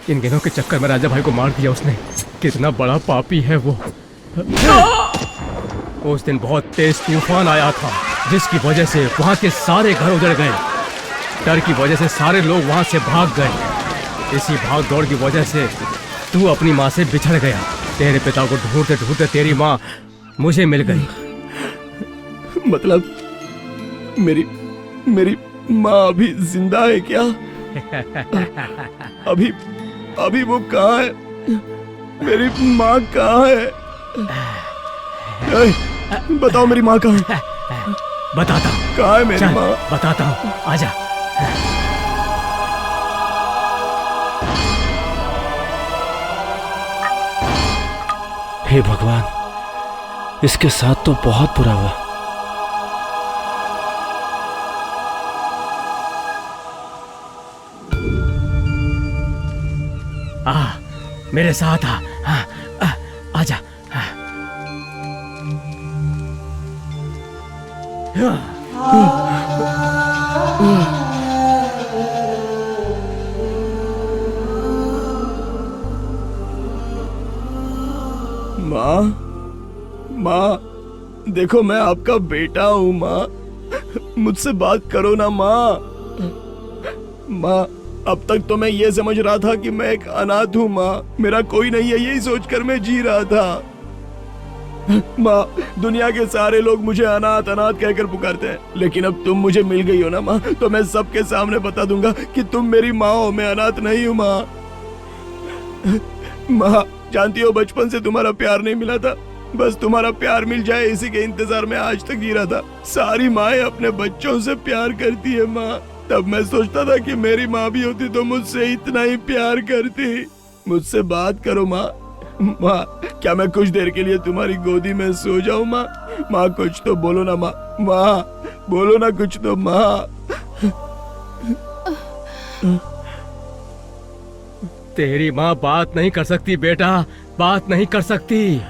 इन गहनों के चक्कर में राजा भाई को मार दिया उसने। कितना बड़ा पापी है वो। उस दिन बहुत तेज तूफान आया था, जिसकी वजह से वहाँ के सारे घर उजड़ गए। डर की वजह से सारे लोग वहाँ से भाग गए। इसी भाग दौड़ की वजह से तू अपनी माँ से बिछड़ गया। तेरे पिता को ढूंढते ढूंढते तेरी माँ मुझे मिल गई। मतलब मेरी माँ अभी जिंदा है क्या। अभी वो कहाँ है। मेरी माँ कहाँ है? बताओ मेरी माँ कहाँ है? बताता हूँ। कहाँ है मेरी माँ? बताता हूँ, आजा। हे भगवान, इसके साथ तो बहुत बुरा हुआ। मेरे साथ आजा। माँ, माँ, देखो मैं आपका बेटा हूँ माँ, मुझसे बात करो ना माँ। माँ, अब तक तो मैं ये समझ रहा था कि मैं एक अनाथ हूँ माँ, मेरा कोई नहीं है, यही सोचकर मैं जी रहा था। माँ, दुनिया के सारे लोग मुझे अनाथ अनाथ कहकर पुकारते हैं, लेकिन अब तुम मुझे मिल गई हो ना माँ, तो मैं सबके सामने बता दूंगा कि तुम मेरी माँ हो, मैं अनाथ नहीं हूँ माँ। माँ, जानती हो बचपन से तुम्हारा प्यार नहीं मिला था, बस तुम्हारा प्यार मिल जाए इसी के इंतजार में आज तक जी रहा था। सारी माएं अपने बच्चों से प्यार करती है माँ, तब मैं सोचता था कि मेरी माँ भी होती तो मुझसे इतना ही प्यार करती। मुझसे बात करो माँ। माँ, क्या मैं कुछ देर के लिए तुम्हारी गोदी में सो जाऊं माँ? माँ, कुछ तो बोलो ना माँ। माँ, बोलो ना कुछ तो माँ। तेरी माँ बात नहीं कर सकती बेटा, बात नहीं कर सकती।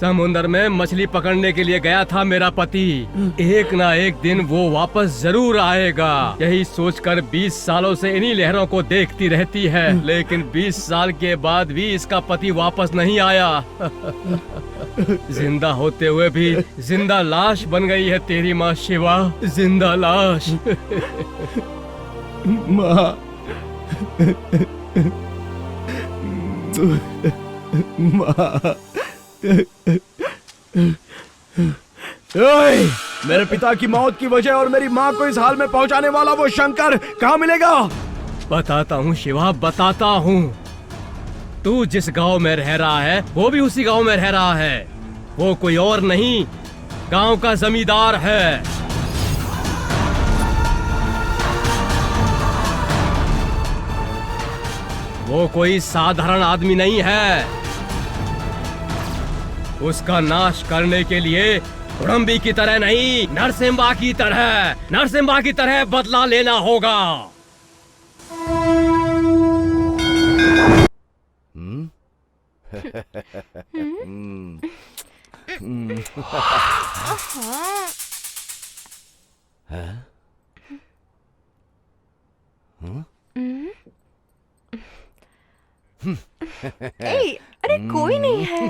समुद्र में मछली पकड़ने के लिए गया था मेरा पति, एक ना एक दिन वो वापस जरूर आएगा, यही सोचकर 20 सालों से इन्हीं लहरों को देखती रहती है, लेकिन 20 साल के बाद भी इसका पति वापस नहीं आया। जिंदा होते हुए भी जिंदा लाश बन गई है तेरी माँ शिवा, जिंदा लाश। माँ, माँ, मेरे पिता की मौत की वजह और मेरी माँ को इस हाल में पहुंचाने वाला वो शंकर कहाँ मिलेगा? बताता हूँ शिवा, बताता हूँ। तू जिस गांव में रह रहा है वो भी उसी गांव में रह रहा है। वो कोई और नहीं, गांव का जमींदार है। वो कोई साधारण आदमी नहीं है। उसका नाश करने के लिए उड़म्बी की तरह नहीं, नरसिम्हा की तरह बदला लेना होगा। ए, अरे कोई नहीं है।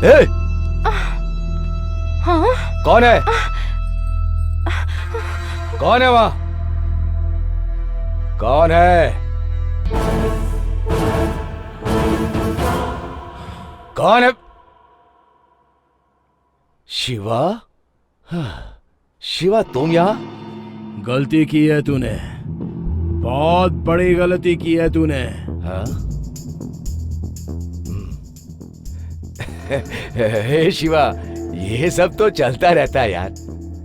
ए! हाँ? कौन है? कौन है वहाँ? कौन है? कौन है? शिवा? शिवा, तुम यहाँ? गलती की है तूने, बहुत बड़ी गलती की है तूने। हाँ? हे शिवा, ये सब तो चलता रहता है यार,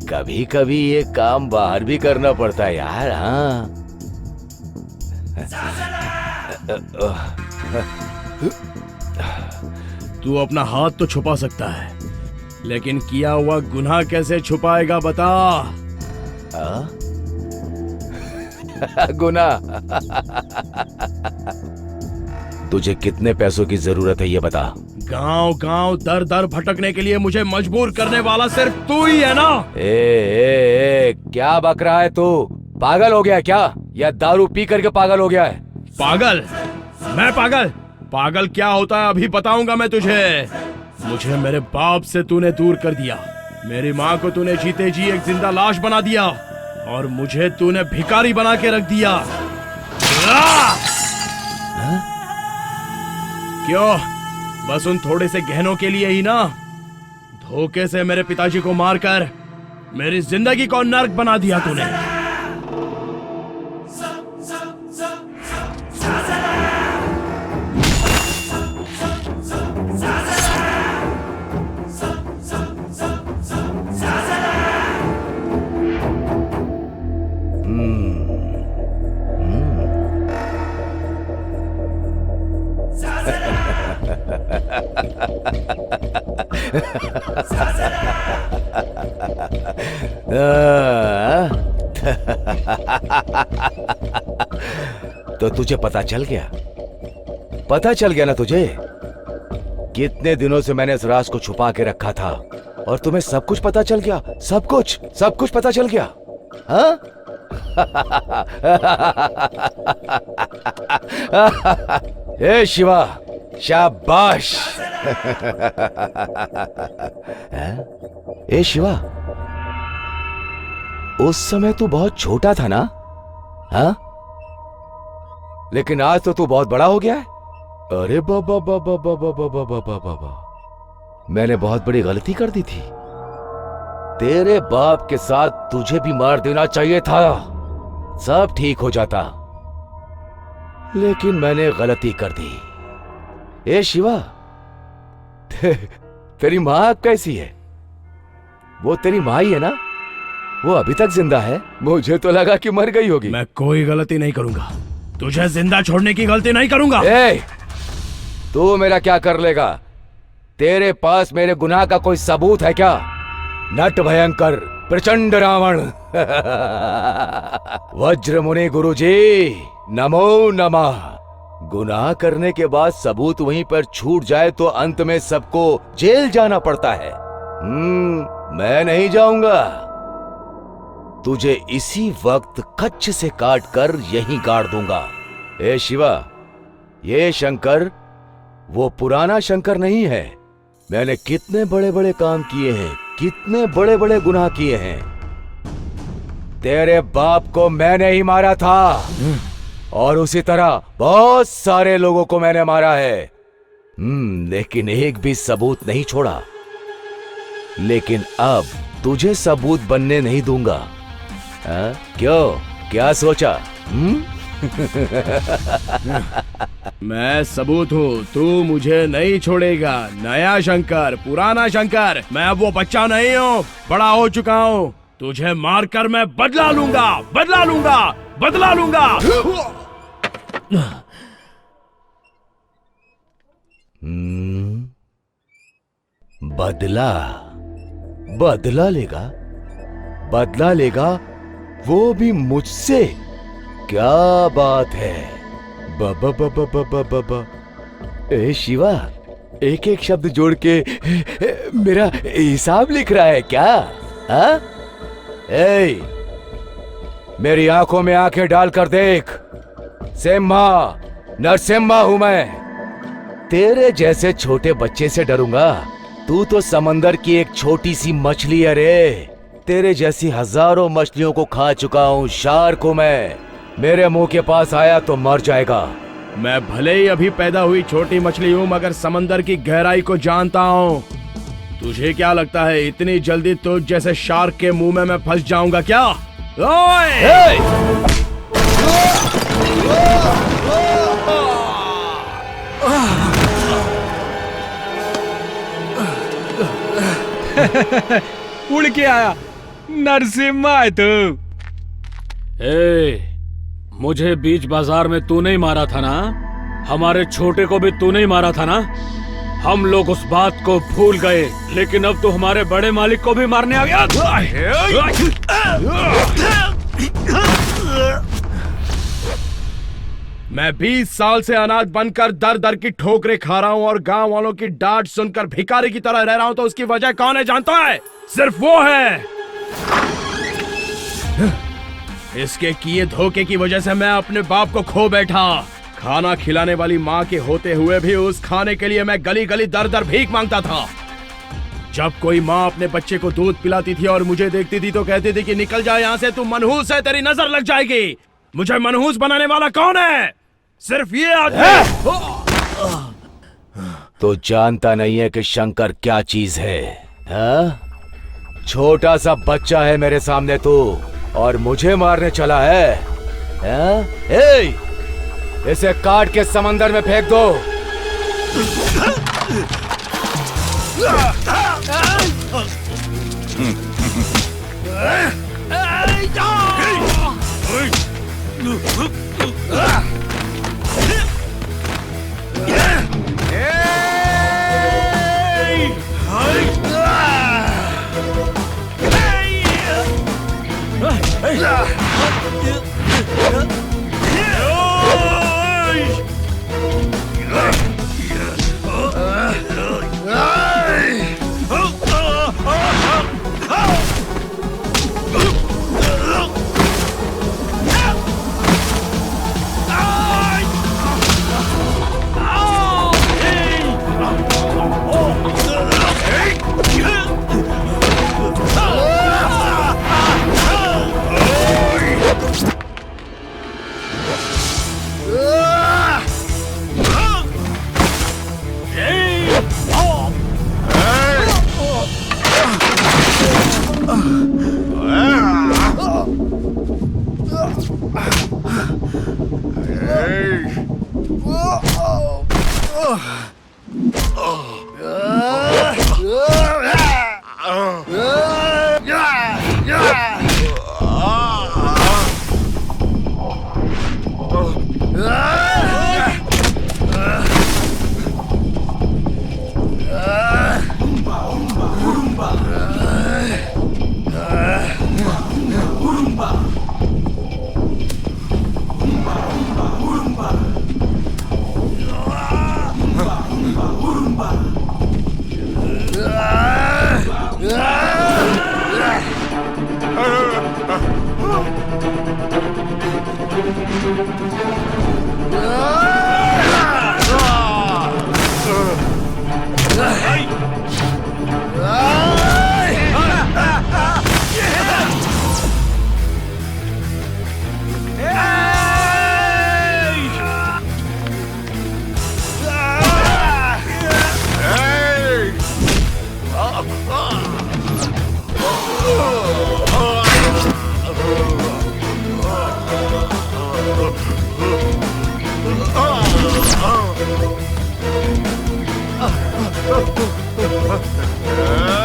कभी कभी ये काम बाहर भी करना पड़ता है यार। हाँ, तू अपना हाथ तो छुपा सकता है, लेकिन किया हुआ गुनाह कैसे छुपाएगा बता? गुनाह? तुझे कितने पैसों की जरूरत है ये बता। गांव गांव दर दर भटकने के लिए मुझे मजबूर करने वाला सिर्फ तू ही है ना? ए, क्या बक रहा है तू? पागल हो गया क्या, या दारू पी करके पागल हो गया है? पागल? मैं पागल? पागल क्या होता है अभी बताऊंगा मैं तुझे। मुझे मेरे बाप से तूने दूर कर दिया, मेरी माँ को तूने जीते जी एक जिंदा लाश बना दिया, और मुझे तूने भिखारी बना के रख दिया। क्यों? बस उन थोड़े से गहनों के लिए ही ना? धोखे से मेरे पिताजी को मारकर मेरी जिंदगी को नर्क बना दिया तूने। तो तुझे पता चल गया? पता चल गया ना तुझे? कितने दिनों से मैंने इस राज को छुपा के रखा था और तुम्हें सब कुछ पता चल गया। सब कुछ पता चल गया। हाँ? ए शिवा, शाबाश। ए शिवा, उस समय तू बहुत छोटा था ना? हाँ? लेकिन आज तो तू बहुत बड़ा हो गया है। अरे बाबा बाबा बाबा बाबा बाबा बाबा, मैंने बहुत बड़ी गलती कर दी थी। तेरे बाप के साथ तुझे भी मार देना चाहिए था, सब ठीक हो जाता। लेकिन मैंने गलती कर दी। ए शिवा, तेरी माँ कैसी है? वो तेरी माँ ही है ना? वो अभी तक जिंदा है? मुझे तो लगा कि मर गई होगी। मैं कोई गलती नहीं करूंगा, तुझे जिंदा छोड़ने की गलती नहीं करूंगा। ए, तू मेरा क्या कर लेगा? तेरे पास मेरे गुनाह का कोई सबूत है क्या? नट भयंकर प्रचंड रावण। वज्र मुनि गुरुजी, नमो नमः। गुनाह करने के बाद सबूत वहीं पर छूट जाए तो अंत में सबको जेल जाना पड़ता है। मैं नहीं जाऊंगा। तुझे इसी वक्त कच्छ से काट कर यहीं गाड़ दूंगा। ए शिवा, ये शंकर वो पुराना शंकर नहीं है। मैंने कितने बड़े बड़े काम किए हैं, कितने बड़े बड़े गुनाह किए हैं। तेरे बाप को मैंने ही मारा था और उसी तरह बहुत सारे लोगों को मैंने मारा है। लेकिन एक भी सबूत नहीं छोड़ा। लेकिन अब तुझे सबूत बनने नहीं दूंगा। क्यों? क्या सोचा? मैं सबूत हूँ, तू मुझे नहीं छोड़ेगा। नया शंकर, पुराना शंकर, मैं अब वो बच्चा नहीं हूँ, बड़ा हो चुका हूँ। तुझे मारकर मैं बदला लूंगा, बदला लूंगा, बदला लूंगा। बदला? बदला लेगा? बदला लेगा, वो भी मुझसे? क्या बात है। बाबा बाबा बाबा बाबा। ए शिवा, एक एक शब्द जोड़ के मेरा हिसाब लिख रहा है क्या? हाँ? ए, मेरी आंखों में आंखें डालकर देख। सिम्हा, नरसिम्हा हूं मैं। तेरे जैसे छोटे बच्चे से डरूंगा? तू तो समंदर की एक छोटी सी मछली है रे। तेरे जैसी हजारों मछलियों को खा चुका हूँ, शार्क हूं मैं। मेरे मुंह के पास आया तो मर जाएगा। मैं भले ही अभी पैदा हुई छोटी मछली हूँ, मगर समंदर की गहराई को जानता हूँ। तुझे क्या लगता है इतनी जल्दी तुझ जैसे शार्क के मुंह में मैं फंस जाऊंगा क्या? उड़ के आया, नरसिम्हा है तू। मुझे बीच बाजार में तू नहीं मारा था ना? हमारे छोटे को भी तू नहीं मारा था ना? हम लोग उस बात को भूल गए, लेकिन अब तो हमारे बड़े मालिक को भी मारने आ गया। मैं 20 साल से अनाथ बनकर दर दर की ठोकरें खा रहा हूँ और गांव वालों की डांट सुनकर भिखारी की तरह रह रहा हूँ, तो उसकी वजह कौन है जानता है? सिर्फ वो है। इसके किए धोखे की वजह से मैं अपने बाप को खो बैठा। खाना खिलाने वाली माँ के होते हुए भी उस खाने के लिए मैं गली गली दर दर भीख मांगता था। जब कोई माँ अपने बच्चे को दूध पिलाती थी और मुझे देखती थी तो कहती थी कि निकल जा यहाँ से, तू मनहूस है, तेरी नजर लग जाएगी। मुझे मनहूस बनाने वाला कौन है? सिर्फ ये आदमी। तो जानता नहीं है कि शंकर क्या चीज है? हाँ? छोटा सा बच्चा है मेरे सामने तू और मुझे मारने चला है? ए, इसे काट के समंदर में फेंक दो। Ah!